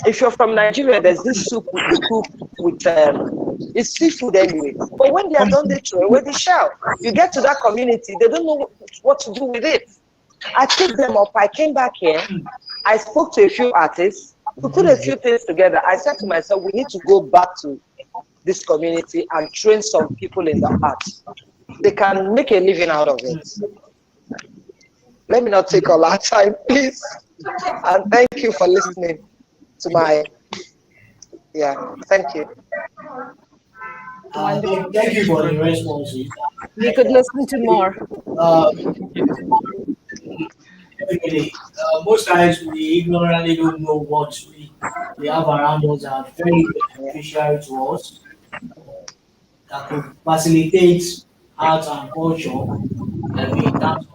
If you're from Nigeria, there's this soup we cook with it's seafood anyway. But when they are done, they throw away the shell. You get to that community, they don't know what to do with it. I picked them up. I came back here. I spoke to a few artists. We put a few things together. I said to myself, we need to go back to this community and train some people in the arts. They can make a living out of it. Let me not take all our time, please. And thank you for listening to my, thank you. Thank you for the responses. We could listen to more. Definitely. Most times we ignorantly don't know what we have around us that are very beneficial to us, that could facilitate art and culture, in terms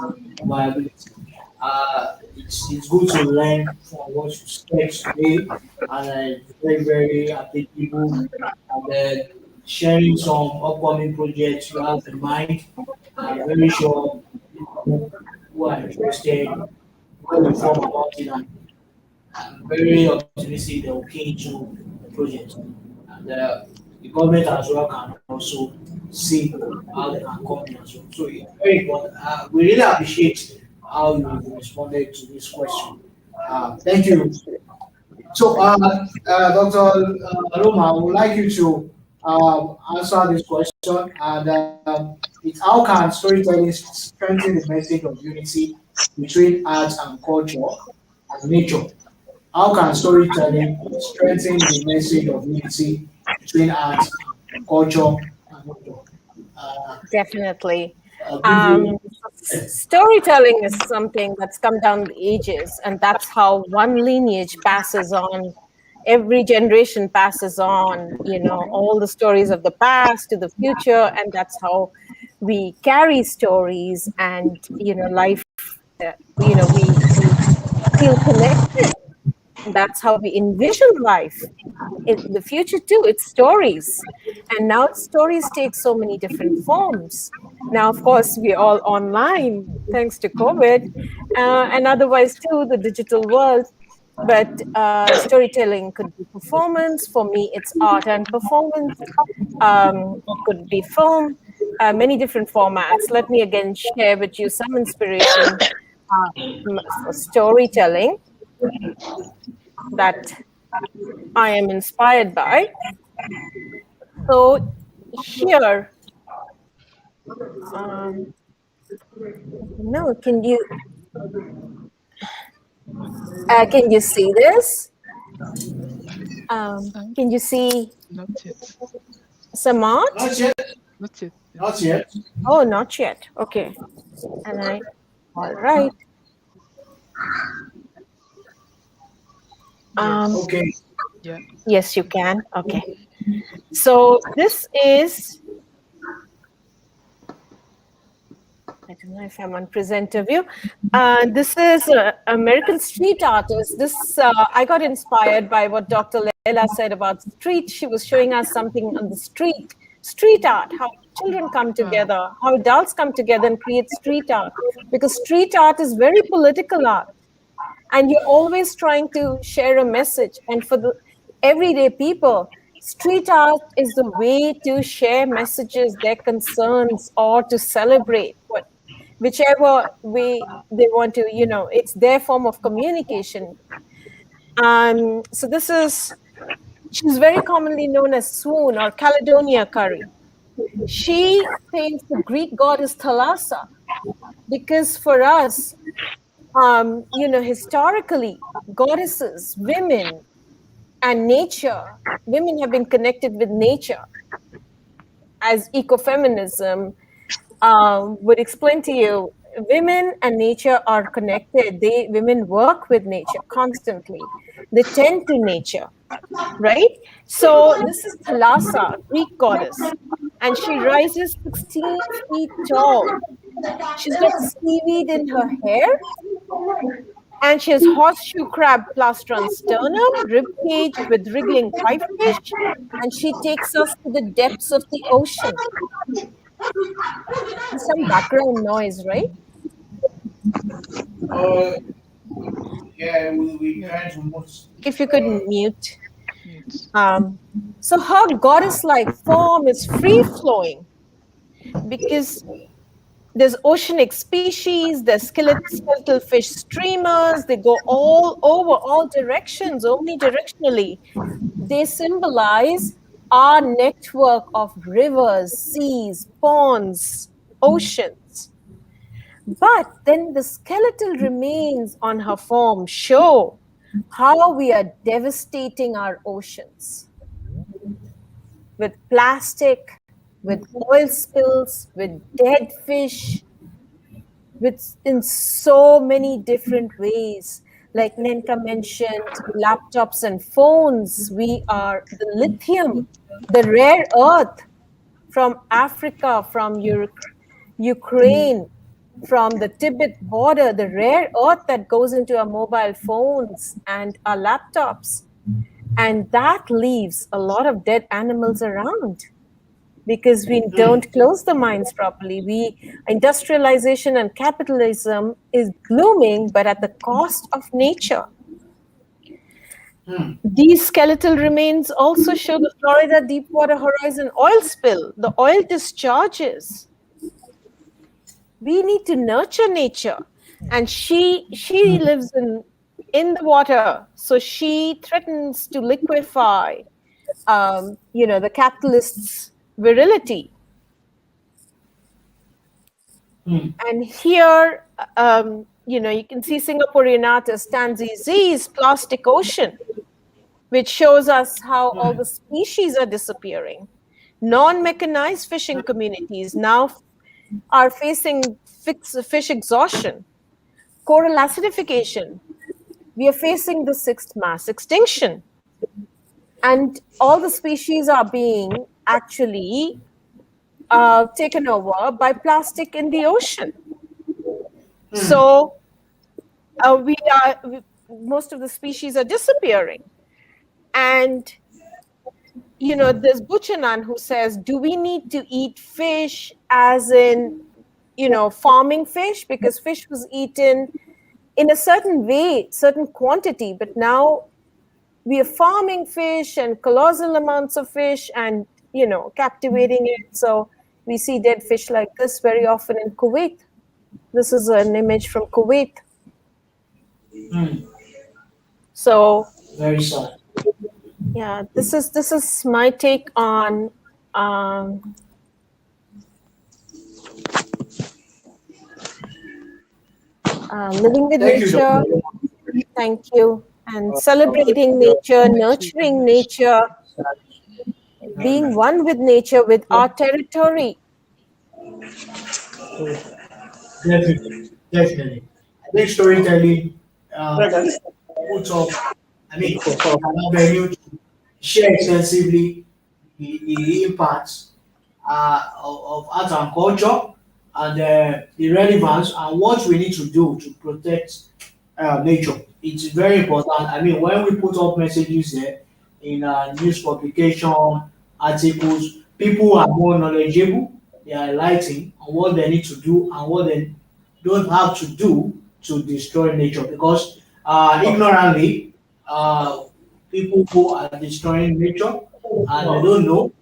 of viability. It's good to learn from what you said today, and very, very applicable, and sharing some upcoming projects you have in mind. I'm very sure people who are interested will inform about it, and I'm very optimistic they will key into the project. And the government as well can also see how they can come in as well. So it's very important. We really appreciate how you responded to this question. Thank you. So, Dr. Roma, I would like you to answer this question. And it's how can storytelling strengthen the message of unity between art and culture and nature? How can storytelling strengthen the message of unity between art, culture, and nature? Definitely. Briefly. Storytelling is something that's come down the ages, and that's how one lineage passes on. Every generation passes on, all the stories of the past to the future, and that's how we carry stories and, life, we feel connected. That's how we envision life in the future too. It's stories, and now stories take so many different forms. Now, of course, we're all online thanks to COVID, and otherwise too the digital world. But storytelling could be performance. For me, it's art and performance. It could be film, many different formats. Let me again share with you some inspiration for storytelling that I am inspired by. So here, no, can you see this? Can you see Not yet. some art? Not yet. Not yet. Not yet. Oh, not yet. Okay. All right. Okay. Yeah. Yes, you can. Okay. So this is, I don't know if I'm on presenter view. This is American street artist. This I got inspired by what Dr. Leila said about street. She was showing us something on the street art, how children come together, how adults come together and create street art. Because street art is very political art. And you're always trying to share a message. And for the everyday people, street art is the way to share messages, their concerns, or to celebrate whichever way they want to, it's their form of communication. So she's very commonly known as Swoon or Caledonia Curry. She paints the Greek goddess Thalassa because for us, historically, goddesses, women, and nature, women have been connected with nature, as ecofeminism would explain to you. women and nature are connected. Women work with nature constantly. They tend to nature, right? So this is Thalassa, Greek goddess, and she rises 16 feet tall. She's got seaweed in her hair, and she has horseshoe crab plastron sternum, rib cage with wriggling pipefish, and she takes us to the depths of the ocean. There's some background noise, right? Yeah, we try to move. If you could mute. So her goddess-like form is free-flowing because there's oceanic species, there's skeletal fish streamers, they go all over, all directions, omnidirectionally. They symbolize our network of rivers, seas, ponds, oceans. But then the skeletal remains on her form show how we are devastating our oceans with plastic, with oil spills, with dead fish, in so many different ways. Like Nneka mentioned, laptops and phones. We are the lithium, the rare earth from Africa, from Ukraine, from the Tibet border, the rare earth that goes into our mobile phones and our laptops. And that leaves a lot of dead animals around because we don't close the mines properly. Industrialization and capitalism is blooming, but at the cost of nature. These skeletal remains also show the Florida Deepwater Horizon oil spill, the oil discharges. We need to nurture nature, and she lives in the water, so she threatens to liquefy, the capitalists' virility. And here, you can see Singaporean artist Tanzi Z's Plastic Ocean, which shows us how all the species are disappearing. Non-mechanized fishing communities now are facing fish exhaustion, coral acidification. We are facing the 6th mass extinction. And all the species are being actually taken over by plastic in the ocean. So most of the species are disappearing. And there's Buchanan who says, do we need to eat fish as in, farming fish? Because fish was eaten in a certain way, certain quantity, but now we are farming fish and colossal amounts of fish and, captivating it. So we see dead fish like this very often in Kuwait. This is an image from Kuwait. So very sad. Yeah, this is my take on living with nature. Thank you. And celebrating nature, nurturing nature, being one with nature, with our territory. Definitely. I think storytelling puts up, Adebayo to share extensively the impacts of art and culture and the relevance and what we need to do to protect nature. It's very important. When we put up messages there in news publication, articles, people are more knowledgeable. They are enlightened on what they need to do and what they don't have to do to destroy nature. Because ignorantly, people who are destroying nature and they don't know.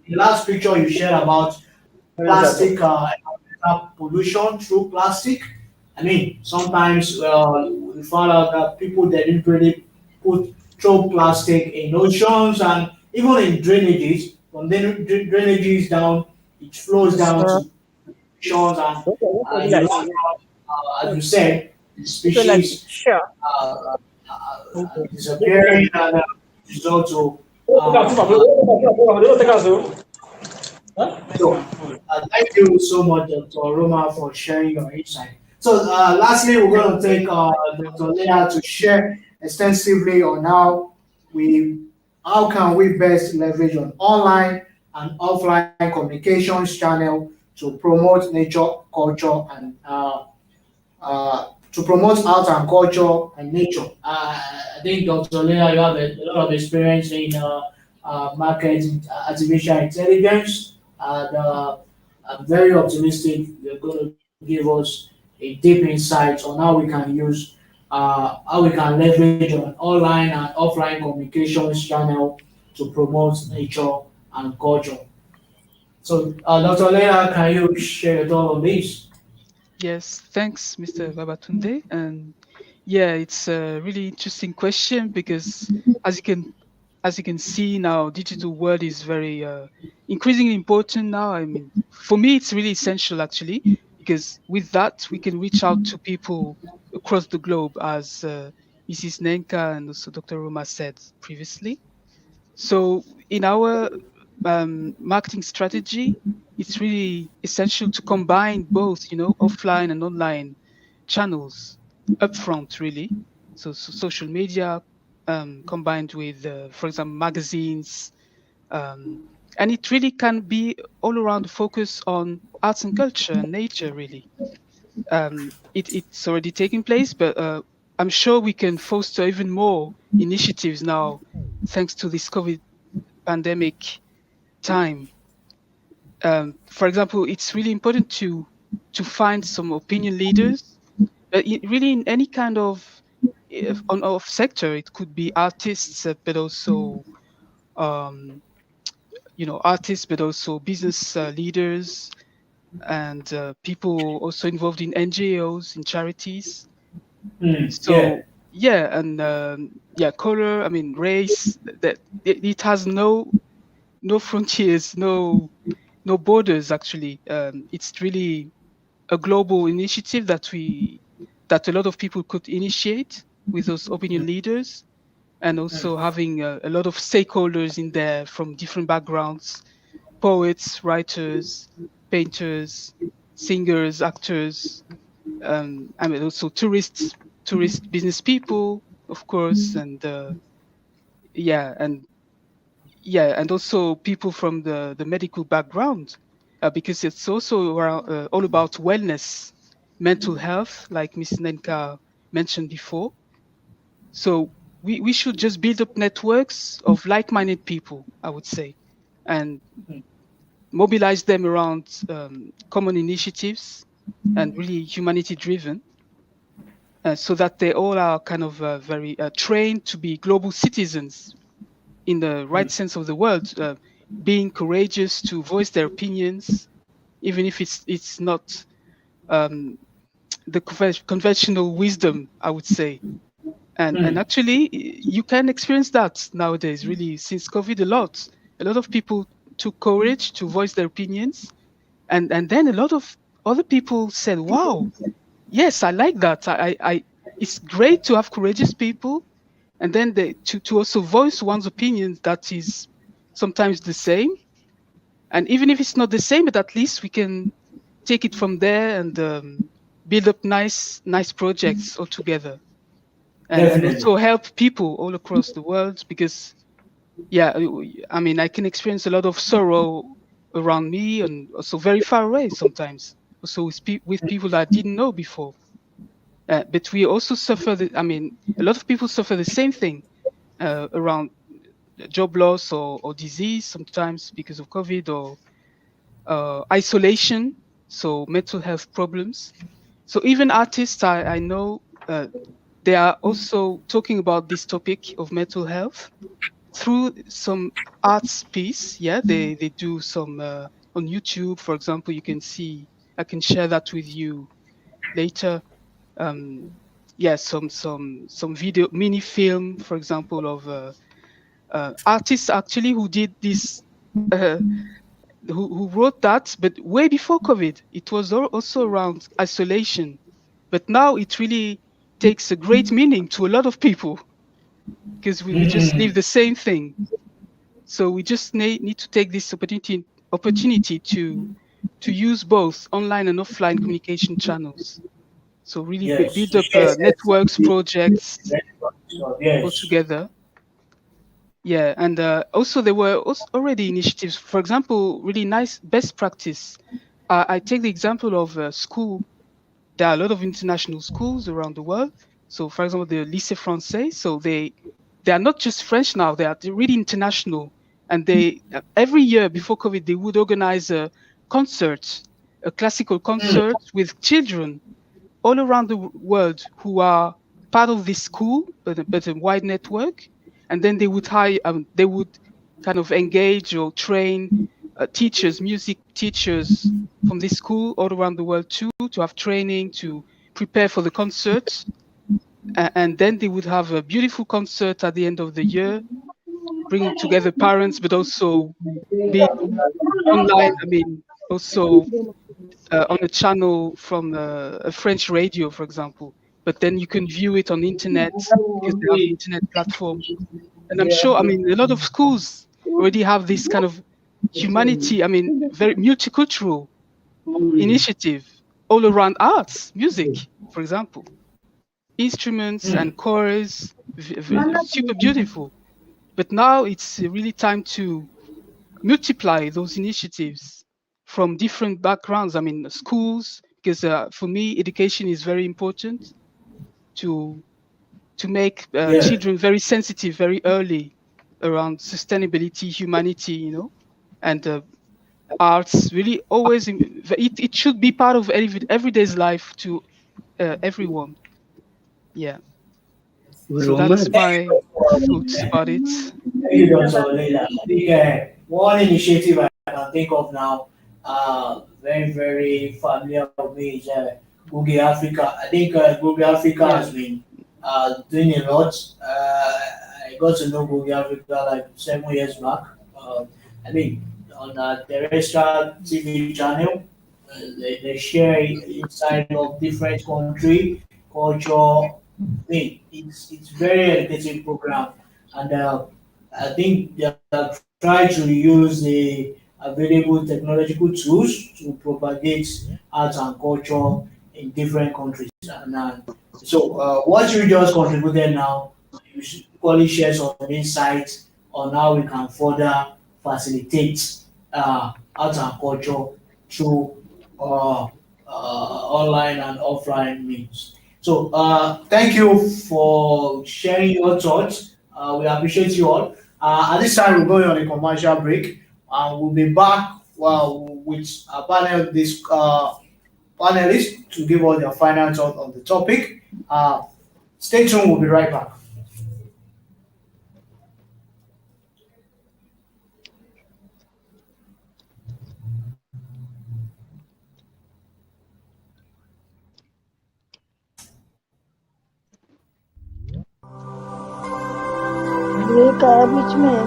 The last picture you shared about plastic pollution through plastic. Sometimes we found out that people that didn't really throw plastic in oceans and even in drainages. From drainages down, it flows down to oceans and as you said, the species disappearing and result to. Thank you so much, Dr. Roma, for sharing your insight. So, lastly, we're going to take Dr. Leila to share extensively on how can we best leverage on online and offline communications channel to promote nature, culture, and to promote art and culture and nature. I think Dr. Leila, you have a lot of experience in market artificial intelligence, and I'm very optimistic you're going to give us a deep insight on how we can leverage on online and offline communications channel to promote nature and culture. So, Dr. Leila, can you share your thought on this? Yes, thanks, Mr. Babátúndé. And yeah, it's a really interesting question because as you can see now, digital world is very increasingly important now. I mean, for me, it's really essential actually, because with that we can reach out to people across the globe, as Mrs. Nneka and also Dr. Roma said previously. So in our marketing strategy, it's really essential to combine both, offline and online channels upfront, really. So social media combined with, for example, magazines, and it really can be all around focus on arts and culture and nature, really. It's already taking place, but I'm sure we can foster even more initiatives now, thanks to this COVID pandemic time. For example, it's really important to find some opinion leaders, but really in any kind of of sector. It could be artists, but also um, artists, but also business leaders and people also involved in NGOs, in charities. Yeah. So yeah, and yeah, color. I mean, race. That it has no frontiers, no borders. Actually, it's really a global initiative that a lot of people could initiate with those opinion leaders, and also having a lot of stakeholders in there from different backgrounds: poets, writers, painters, singers, actors. I mean, also tourist business people, of course, and yeah, and also people from the medical background, because it's also around, all about wellness, mental health, like Ms. Nneka mentioned before. So we should just build up networks of like-minded people, I would say, and mobilize them around common initiatives and really humanity-driven, so that they all are kind of very trained to be global citizens in the right sense of the word, being courageous to voice their opinions, even if it's not the conventional wisdom, I would say. And actually, you can experience that nowadays, really, since COVID a lot. A lot of people took courage to voice their opinions, and then a lot of other people said, "Wow, yes, I like that. It's great to have courageous people." And then to also voice one's opinion that is sometimes the same, and even if it's not the same, but at least we can take it from there and build up nice projects all together, and Definitely. also help people all across the world. Because yeah, I mean, I can experience a lot of sorrow around me and also very far away sometimes, also with people that I didn't know before. But we also suffer I mean, a lot of people suffer the same thing around job loss or disease, sometimes because of COVID, or isolation, so mental health problems. So even artists, I know, they are also talking about this topic of mental health through some arts piece. Yeah, they do some on YouTube, for example. You can see, I can share that with you later. Yeah, some video mini film, for example, of artists actually who did this, uh, who wrote that, but way before COVID. It was also around isolation, but now it really takes a great meaning to a lot of people, because we just live the same thing. So we just need to take this opportunity to use both online and offline communication channels So really Yes. build up Yes. networks, projects Yes. all together. Yeah, and also there were also already initiatives. For example, really nice best practice. I take the example of school. There are a lot of international schools around the world. So, for example, the Lycée Français. So they are not just French now. They're really international. And they every year before COVID, they would organize a concert, a classical concert with children all around the world who are part of this school, but a wide network. And then they would hire, they would kind of engage or train teachers, music teachers from this school all around the world too, to have training, to prepare for the concert. And then they would have a beautiful concert at the end of the year, bringing together parents, but also be online. I mean, also on a channel from a French radio, for example. But then you can view it on the internet because they have an internet platform. And I'm sure, I mean, a lot of schools already have this kind of humanity, I mean, very multicultural initiative all around arts, music, for example. Instruments and chorus, super beautiful. But now it's really time to multiply those initiatives from different backgrounds. I mean, schools, because for me, education is very important to make children very sensitive very early around sustainability, humanity, you know, and arts. Really, always it should be part of everyday's life to everyone. Yeah. So that's my thoughts about it. Thank you, Dr. Leila. I think one initiative I can think of now, very, very familiar with me is Google Africa. I think Google Africa has been doing a lot. I got to know Google Africa like 7 years back. I mean, on a terrestrial TV channel, they share inside of different country, culture. I mean, it's very educative program, and I think they are trying to use the available technological tools to propagate art and culture in different countries. And so, what you just contributed now, you should equally share some insights on how we can further facilitate art and culture through online and offline means. So, thank you for sharing your thoughts. We appreciate you all. At this time, we're going on a commercial break. We'll be back with our panelists to give us their final thought on the topic. Stay tuned. We'll be right back. Nneka बीच में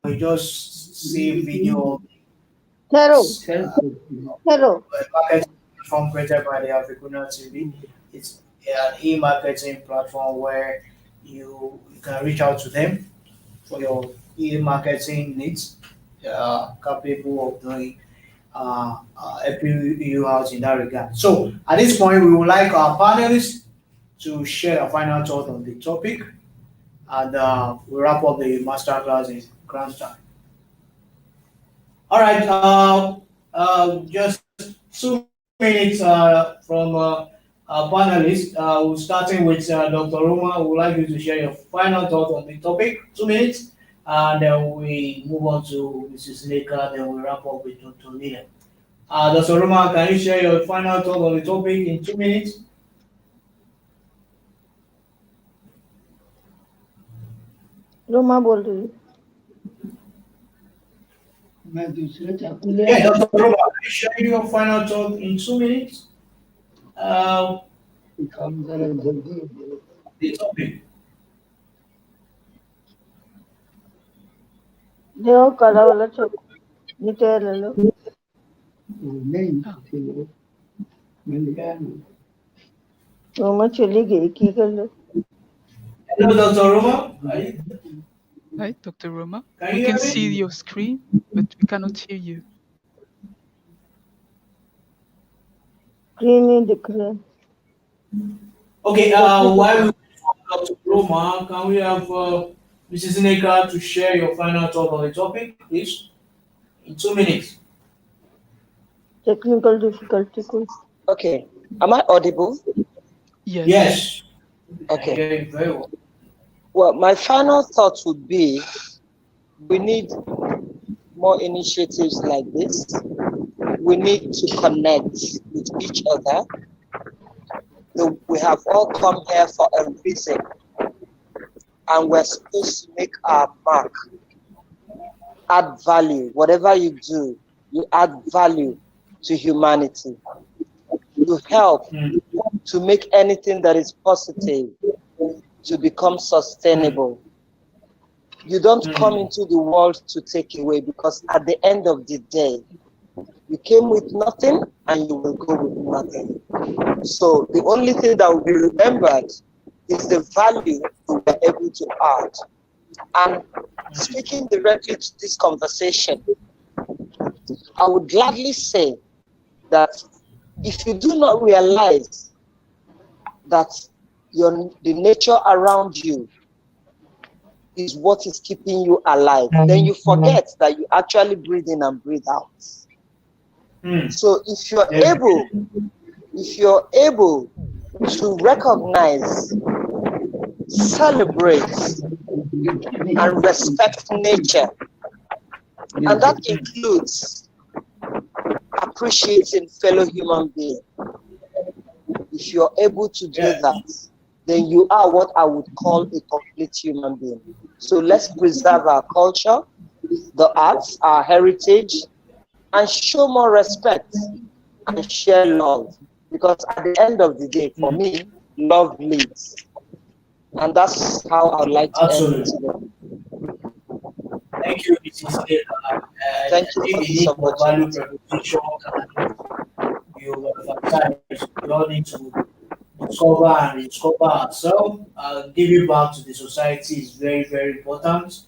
We just see video. Hello. platform created by the Africuna TV. It's an e-marketing platform where you can reach out to them for your e-marketing needs, capable of doing helping you out in that regard. So at this point, we would like our panelists to share a final thought on the topic, and we wrap up the masterclass in grand time. All right, just 2 minutes from our panelists. We're starting with Dr. Roma. We would like you to share your final thought on the topic. 2 minutes, and then we move on to Mrs. Nneka. Then we wrap up with Dr. Leila. Dr. Roma, can you share your final thought on the topic in 2 minutes? Roma बोल रही हूँ Yeah, Dr. Roma, can you share your final thought in 2 minutes? The topic. देखो कला वाला छोड़ नीचे ले लो रोमा चली गई की कर लो Hello, Dr. Roma. Hi, Dr. Roma. Can We you can hear me? see your screen, but we cannot hear you. Screen नहीं दिख रहा है Okay, while we wait for Dr. Roma, can we have Mrs. Nneka to share your final thought on the topic, please? In 2 minutes. Technical difficulty कोई Okay. Am I audible? Yes. Yes. Okay. Okay, very well. Well, my final thought would be we need more initiatives like this. We need to connect with each other. We have all come here for a reason, and we're supposed to make our mark, add value. Whatever you do, you add value to humanity. You help to make anything that is positive to become sustainable. You don't come into the world to take away, because at the end of the day, you came with nothing and you will go with nothing. So the only thing that will be remembered is the value you were able to add. And speaking directly to this conversation, I would gladly say that if you do not realize that the nature around you is what is keeping you alive, then you forget that you actually breathe in and breathe out. So if you're able to recognize, celebrate, and respect nature, and that includes appreciating fellow human beings. If you're able to do that, then you are what I would call a complete human being. So let's preserve our culture, the arts, our heritage, and show more respect and share love. Because at the end of the day, for me, love leads. And that's how I'd like to end it today. Thank you, Mrs. Nneka. Thank you for the support. Value proposition. You emphasize we all need to discover and rediscover ourselves. Giving back to the society is very, very important.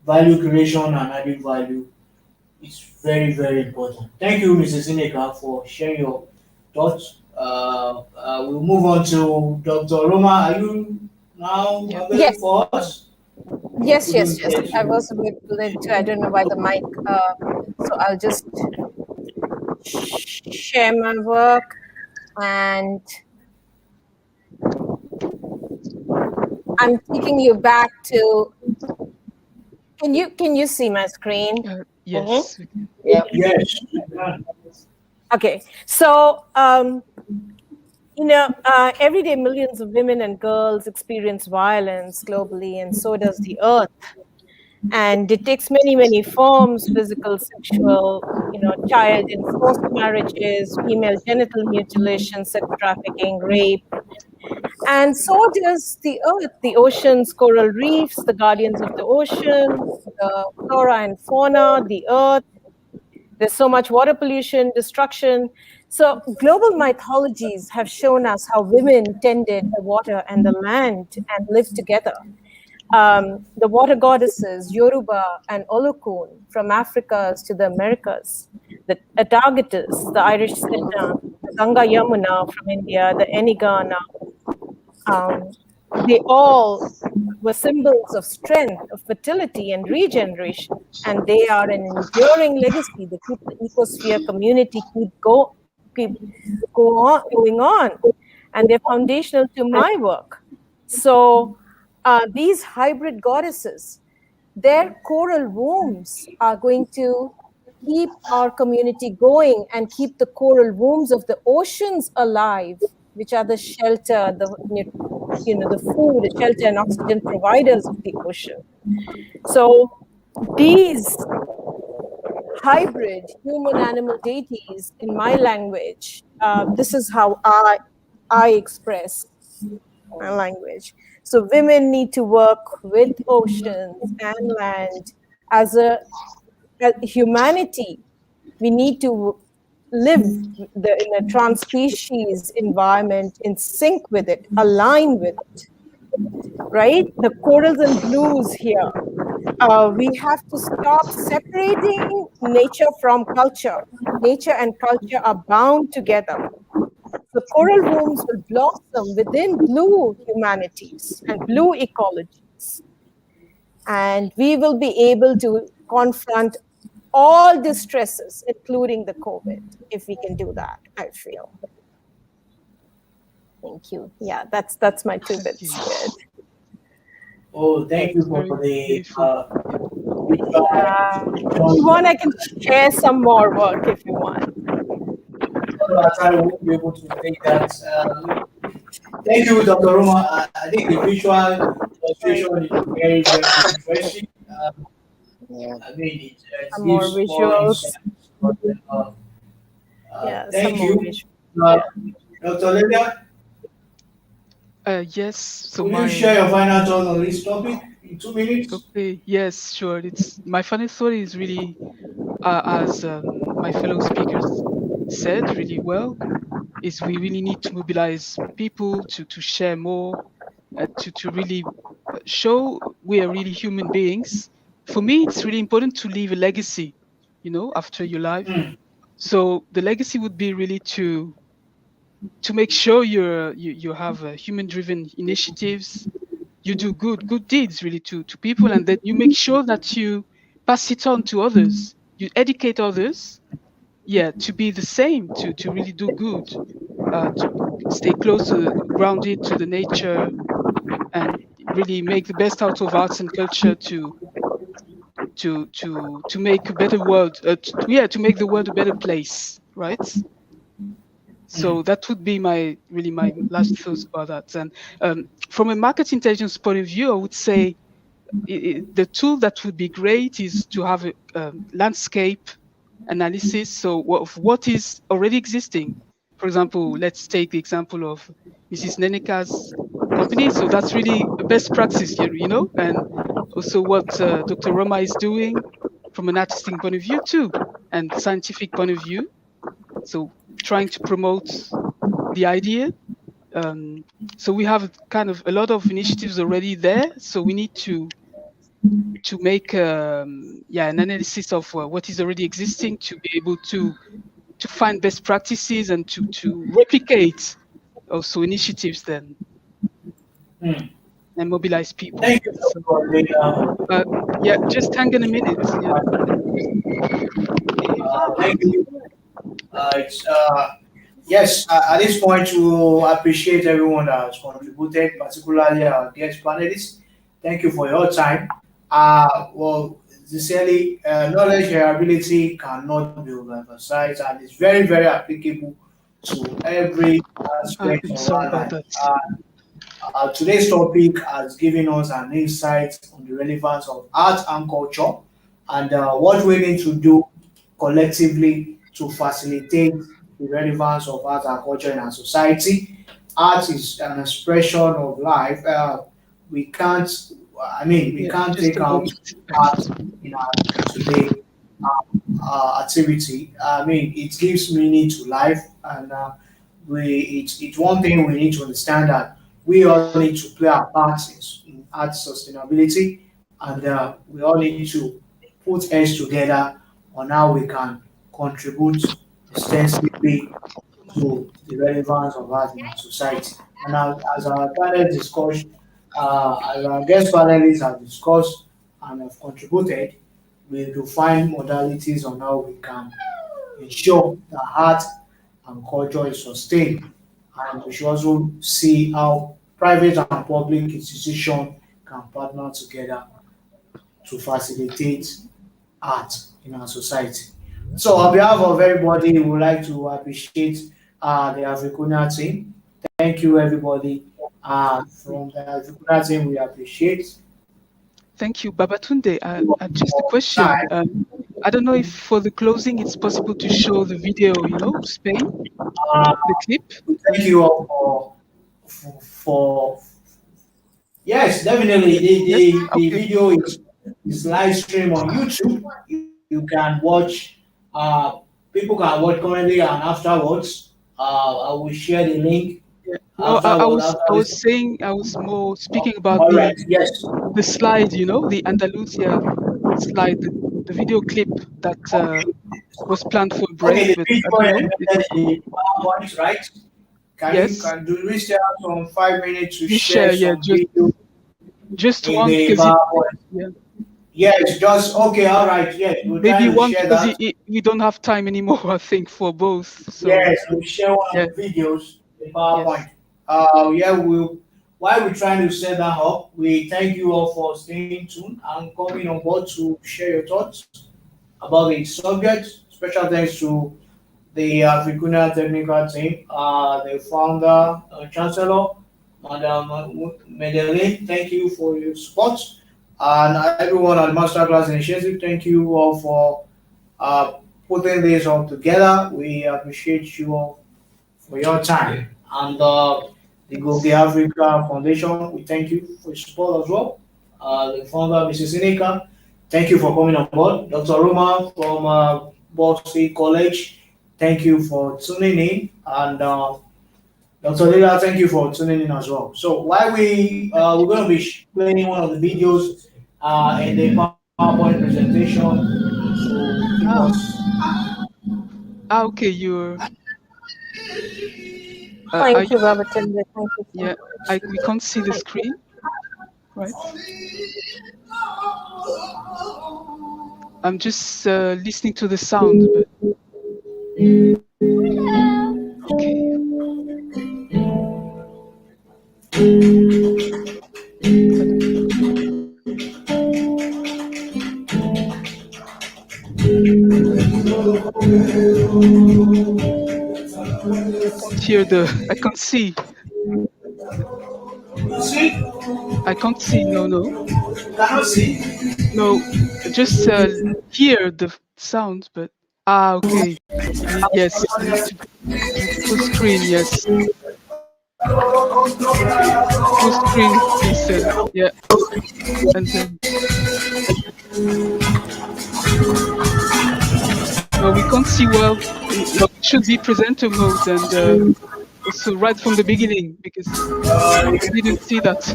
Value creation and adding value is very, very important. Thank you, Mrs. Nneka, for sharing your thoughts. We'll move on to Dr. Roma. Are you now available for us? Yes. I was a bit late too. I don't know why the mic. So I'll just share my work, and I'm taking you back to. Can you see my screen? Yes. Mm-hmm. Yeah. Yes. Okay. So every day millions of women and girls experience violence globally, and so does the earth. And it takes many, many forms: physical, sexual, child and forced marriages, female genital mutilation, sex trafficking, rape. And so does the earth, the oceans, coral reefs, the guardians of the ocean, the flora and fauna, the earth. There's so much water pollution, destruction. So global mythologies have shown us how women tended the water and the land and lived together. The water goddesses, Yoruba and Olokun, from Africa to the Americas, the Atagatas, the Irish Sedna, the Ganga Yamuna from India, the Enigana, they all were symbols of strength, of fertility and regeneration, and they are an enduring legacy that keep the ecosphere community going on, and they're foundational to my work. So these hybrid goddesses, their coral wombs are going to keep our community going and keep the coral wombs of the oceans alive, which are the shelter, the food, the shelter and oxygen providers of the ocean. So these hybrid human-animal deities, in my language, this is how I express my language. So women need to work with oceans and land as humanity. We need to live in a trans-species environment in sync with it, align with it, right? The corals and blues here. We have to stop separating nature from culture. Nature and culture are bound together. The coral wombs will blossom within blue humanities and blue ecologies. And we will be able to confront all distresses, including the COVID, if we can do that, I feel. Thank you. Yeah, that's my 2 bits. Oh, thank you for the if you want, I can share some more work if you want. I won't be able to take that. Thank you, Dr. Roma. I think the visual illustration is very, very interesting. I mean, it some more visuals. Thank you. Dr. Leila? Yes. So will you share your final thoughts on this topic in 2 minutes? Okay. Yes, sure. It's my final thought is really, as my fellow speakers said really well, is we really need to mobilize people to share more, to really show we are really human beings. For me, it's really important to leave a legacy, after your life. So the legacy would be really to make sure you have human-driven initiatives, you do good deeds really to people, and then you make sure that you pass it on to others. You educate others, to be the same, to really do good, to stay close, grounded to the nature, and really make the best out of arts and culture to make a better world. To make the world a better place, right? So that would be my last thoughts about that. And from a market intelligence point of view, I would say the tool that would be great is to have a landscape analysis. So of what is already existing. For example, let's take the example of Mrs. Nneka's company. So that's really a best practice here, and also what Dr. Roma is doing from an artistic point of view too, and scientific point of view. So trying to promote the idea. So we have kind of a lot of initiatives already there. So we need to make an analysis of what is already existing, to be able to find best practices and to replicate also initiatives then, and mobilize people. Thank you just hang on a minute. Thank you. Yes, at this point, we appreciate everyone that has contributed, particularly our guest panelists. Thank you for your time. Sincerely, knowledge shareability cannot be overemphasized, and it's very, very applicable to every aspect of our life. Today's topic has given us an insight on the relevance of art and culture, and what we need to do collectively to facilitate the relevance of art and culture in our society. Art is an expression of life. We can't take out art in our today. activity. I mean, it gives meaning to life, and it's one thing we need to understand that we all need to play our parts in art sustainability, and we all need to put heads together on how we can contribute extensively to the relevance of art in our society. And as our panel discussed, as our guest panelists have discussed and have contributed, we will find modalities on how we can ensure that art and culture is sustained. And we should also see how private and public institutions can partner together to facilitate art in our society. So, on behalf of everybody, we would like to appreciate the Africuna team. Thank you, everybody. From the Africuna team, we appreciate. Thank you, Babátúndé. Just a question. I don't know if for the closing it's possible to show the video, Spain, the clip. Thank you all for yes, definitely. The video is live stream on YouTube. You can watch. People can watch currently and afterwards. I will share the link. No, I was more speaking about the slide, the Andalusia slide, the video clip that was planned for break. Okay, the PowerPoint, right? Can we stay out from 5 minutes to share some video? Just one, because yes, just okay, all right. Yes, maybe one because we don't have time anymore. I think for both. So. Yes, we'll share one of the videos, the PowerPoint. While we're trying to set that up, we thank you all for staying tuned and coming on board to share your thoughts about the subject. Special thanks to the Africuna technical team, the founder, Chancellor, Madam Medellin. Thank you for your support. And everyone at Masterclass Initiative, thank you all for putting this all together. We appreciate you all for your time. And the Go Africa Foundation, we thank you for your support as well. The founder, Mrs. Nneka, thank you for coming on board. Dr. Roma from Bossy College, thank you for tuning in. And Dr. Leila, thank you for tuning in as well. So while we're going to be playing one of the videos in the PowerPoint presentation. Okay, you're. Thank you, Babátúndé. Thank you. Yeah, we can't see the screen, right? I'm just listening to the sound, but okay. I can't see. I can't see. No. Cannot see. No, just hear the sound, but okay. Yes, full screen. Yes, full screen. Yeah, and then no, we can't see well. It should be presenter mode and also right from the beginning because I didn't see that.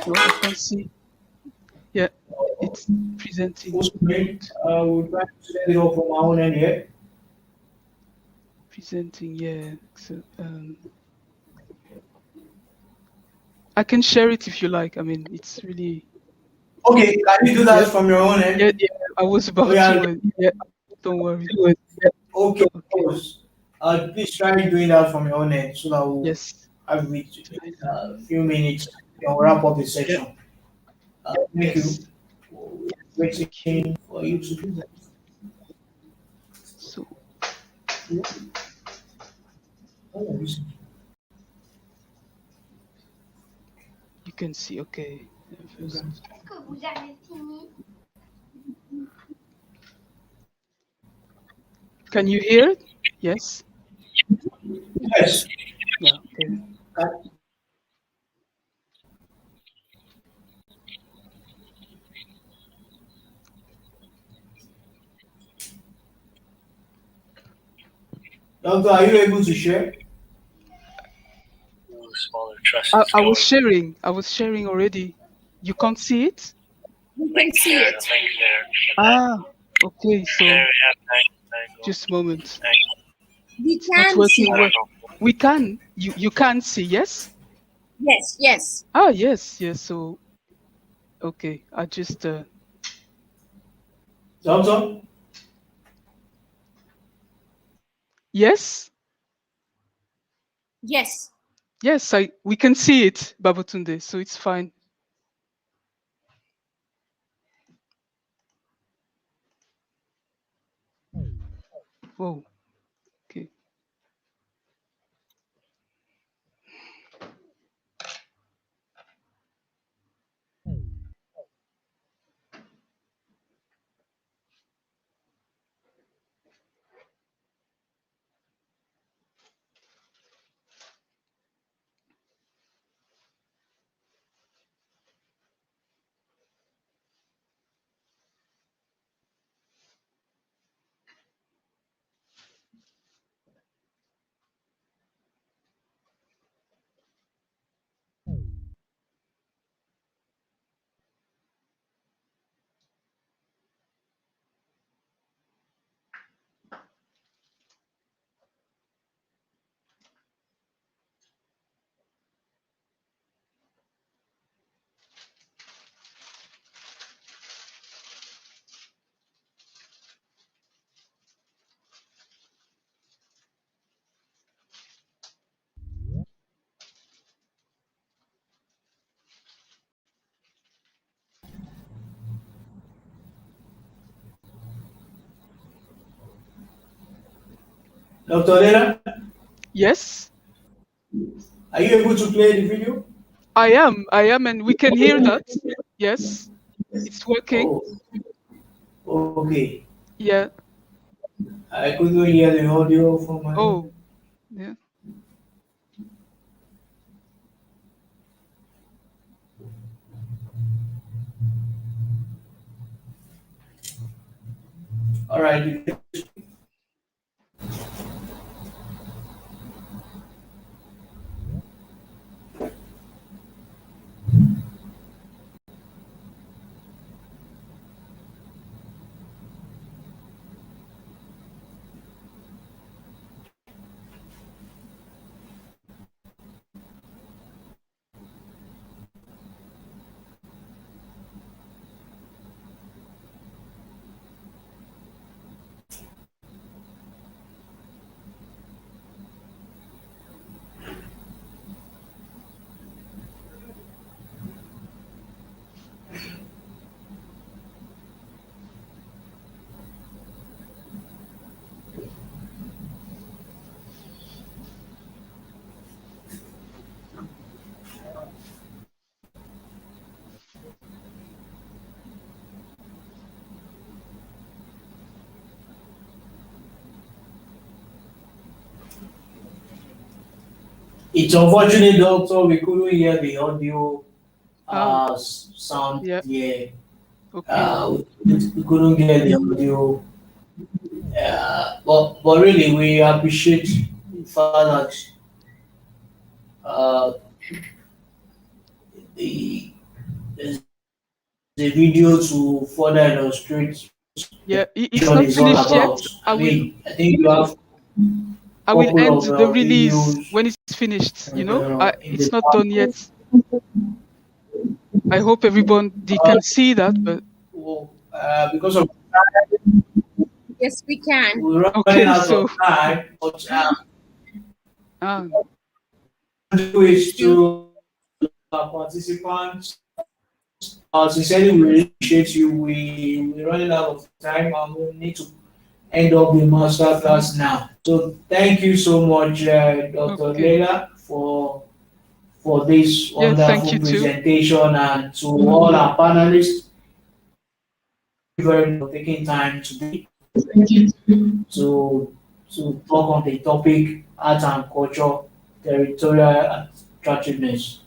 No, I can't see. Yeah, it's presenting. We'll try to set it up from our own end here. Presenting, yeah. So, I can share it if you like. I mean, it's really. Okay, can you do that from your own end? Yeah, I was about to. Yeah, don't worry. Okay. Please try doing that from your own end so that we'll have a few minutes and we'll wrap up the section. Thank you. Waiting for you to do that. So. You can see, okay. Can you hear it? Yes. Yes. Yeah. Okay. Doctor, are you able to share? Smaller trusses I going. was sharing. I was sharing already. You can't see it? We can see it. The link there. Ah, okay. So There we have. Thank you. just a moment. We It's not can see. working well. We can. You can see, yes? Yes, yes. Ah, yes, yes. So okay, I just Doctor? yes, Yes. yes. We can see it, Babátúndé. So it's fine. Whoa. Okay. Dr. Leila, Yes, are you able to play the video? I am, and we can hear that. Yes, it's working. Oh, okay. Yeah. I couldn't hear the audio from my. Oh, yeah. All right. It's unfortunate, doctor, we couldn't hear the audio sound Yeah. here. Okay. We couldn't hear the audio. But really, we appreciate the fact that there's a video to further illustrate Yeah, it's what not it's all finished yet. about. I think you have I will couple end of, the release videos, when it's finished. in It's the not done yet. I hope everybody can see that, but because of Yes, we can. we're running okay. out So of time, but ah, do is to our participants. Sincerely, we really appreciate you. We're running out of time and we need to end up the masterclass now. So thank you so much, Dr. okay. Leila, for this Yeah, thank wonderful you too. presentation, and to all our panelists. Thank you very much for taking time today to talk on the topic art and culture, territorial attractiveness.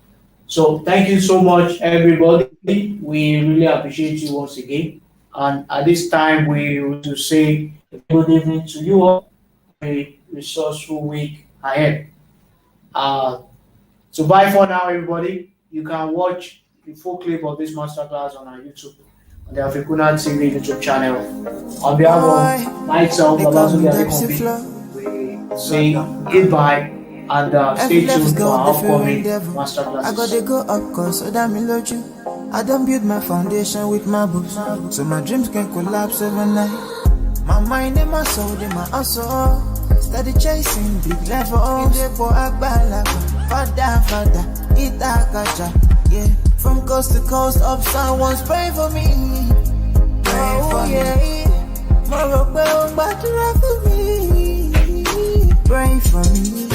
So thank you so much, everybody. We really appreciate you once again. And at this time, we want to say good evening to you all. We resourceful week ahead. So bye for now, everybody. You can watch the full clip of this masterclass on our YouTube, on the Africuna TV YouTube channel. On behalf of myself, Babátúndé Adekanmbi, we say goodbye and stay tuned for our upcoming masterclasses. I gotta go up cause so that me love you. I don't build my foundation with my books, so my dreams can collapse overnight. My mind and my soul, they my hustle. Steady chasing big levels. They for Agbala, father, Itakacha. Yeah, from coast to coast, up someone's pray for me. Pray for me. Morocco, Badura for me. Pray for me.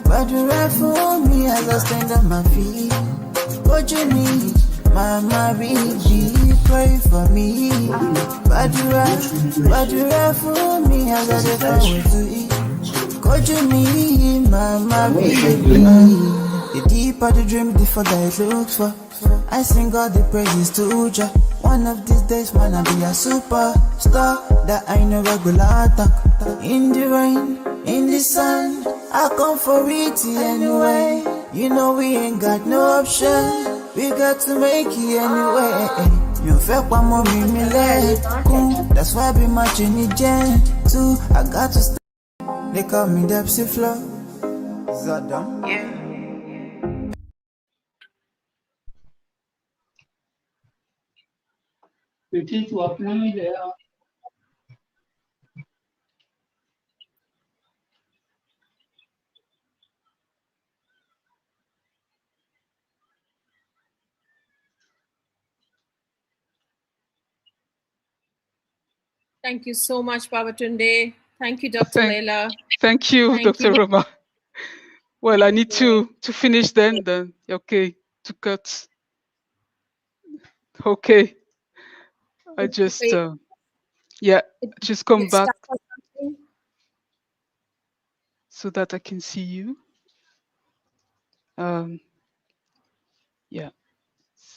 Badura for me as I stand on my feet. What you need, Mama, really pray for me. Badura for me as I don't want to eat. What you need, Mama, really. The deeper the dream, the further it looks for. I sing all the praises to Jah. One of these days, man, I'll be a superstar that I know regular talk. In the rain, in the sun, I come for it anyway. You know we ain't got no option. We got to make it anyway. You feel one more me let cool. That's why I be matching it gen too. I got to stay. They call me Depsy Flow. Is that done? Yeah. Thank you so much, Babátúndé. Thank you, Dr. Leila. Thank you, Dr. Roma. Well, I need to finish then. Okay, to cut. Okay. I just, just come back so that I can see you. Yeah,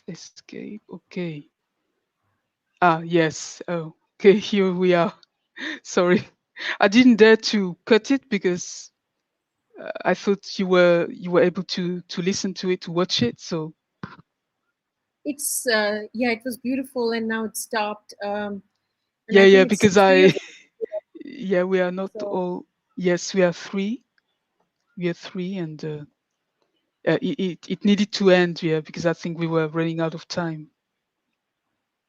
escape. Okay. Yes. Oh, okay. Here we are. Sorry, I didn't dare to cut it because I thought you were able to listen to it, to watch it. So it's it was beautiful, and now it stopped. Because we are not all. Yes, we are three. We are three, and it needed to end. Yeah, because I think we were running out of time.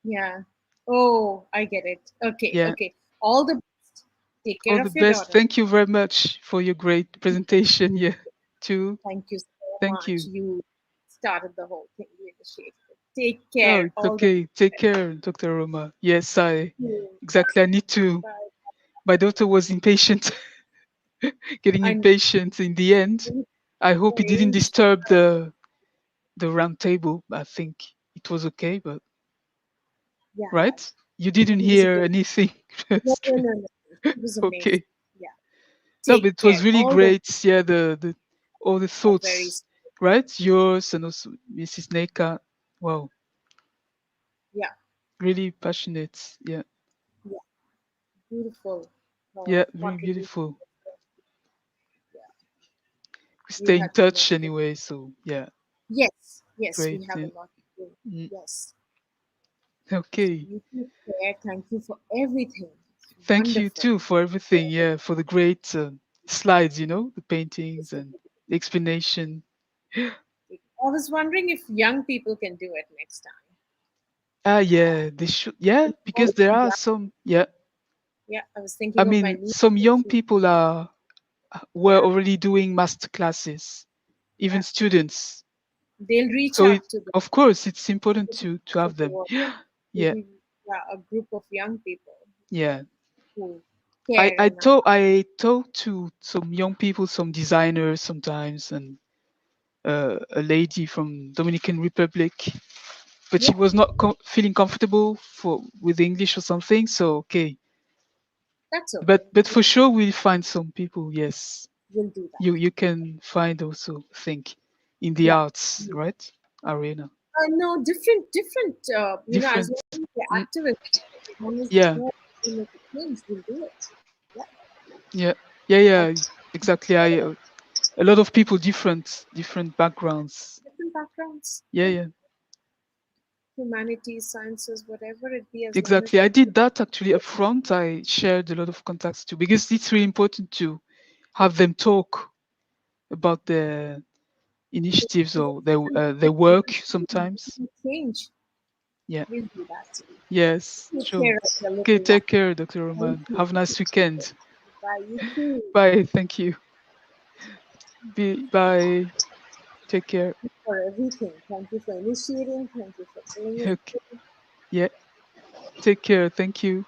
Yeah. Oh, I get it. Okay. Yeah. Okay. All the best. Take care all of the your best. daughter. Thank you very much for your great presentation. Yeah, too. Thank you so Thank much. you. You started the whole thing. You initiated it. Take care. No, it's okay. Take care, Dr. Roma. Yes, exactly. I need to. Bye. My daughter was impatient, getting impatient in the end. I hope it didn't disturb the round table. I think it was okay, but right? You didn't hear anything. No. It was amazing. Okay. Yeah. No, but it was really great. Yeah, the all the thoughts, right? Yours and also Mrs. Nneka. Wow. Yeah. Really passionate. Yeah. Yeah. Beautiful. Yeah, really beautiful. Yeah. We stay in touch anyway, so yeah. Yes. Great, We have a lot to do. Yes. Okay. You take care. Thank you for everything. Thank you too for everything. Yeah, for the great slides, the paintings and the explanation. I was wondering if young people can do it next time. Yeah, they should. Yeah, because there are some. Yeah. Yeah, I was thinking. I mean, some young people were already doing master classes, even students. They'll reach out to them. Of course, it's important to have them. Yeah. Yeah, a group of young people. Yeah. Who I talk to some young people, some designers sometimes, and a lady from Dominican Republic, but she was not feeling comfortable with English or something. So okay. That's okay. But for sure we'll find some people. Yes. We'll do that. You can find also in the arts, right? Arena. No, different. As well as the activists. Yeah. Things, we'll do it. Yeah. Yeah, yeah, exactly. A lot of people, different backgrounds. Different backgrounds. Yeah. Humanities, sciences, whatever it be, as long as Exactly. I did that actually up front. I shared a lot of contacts too, because it's really important to have them talk about their initiatives or their work sometimes. change. Yeah. We'll do that. Yes. Take Sure. care of your Okay. little one. Take care, Dr. Roman. Thank you. Have a nice weekend. Bye. You too. Bye. Thank you. Bye. Take care. Thank you for everything. Thank you for initiating. Thank you for telling us. Okay. Yeah. Take care. Thank you.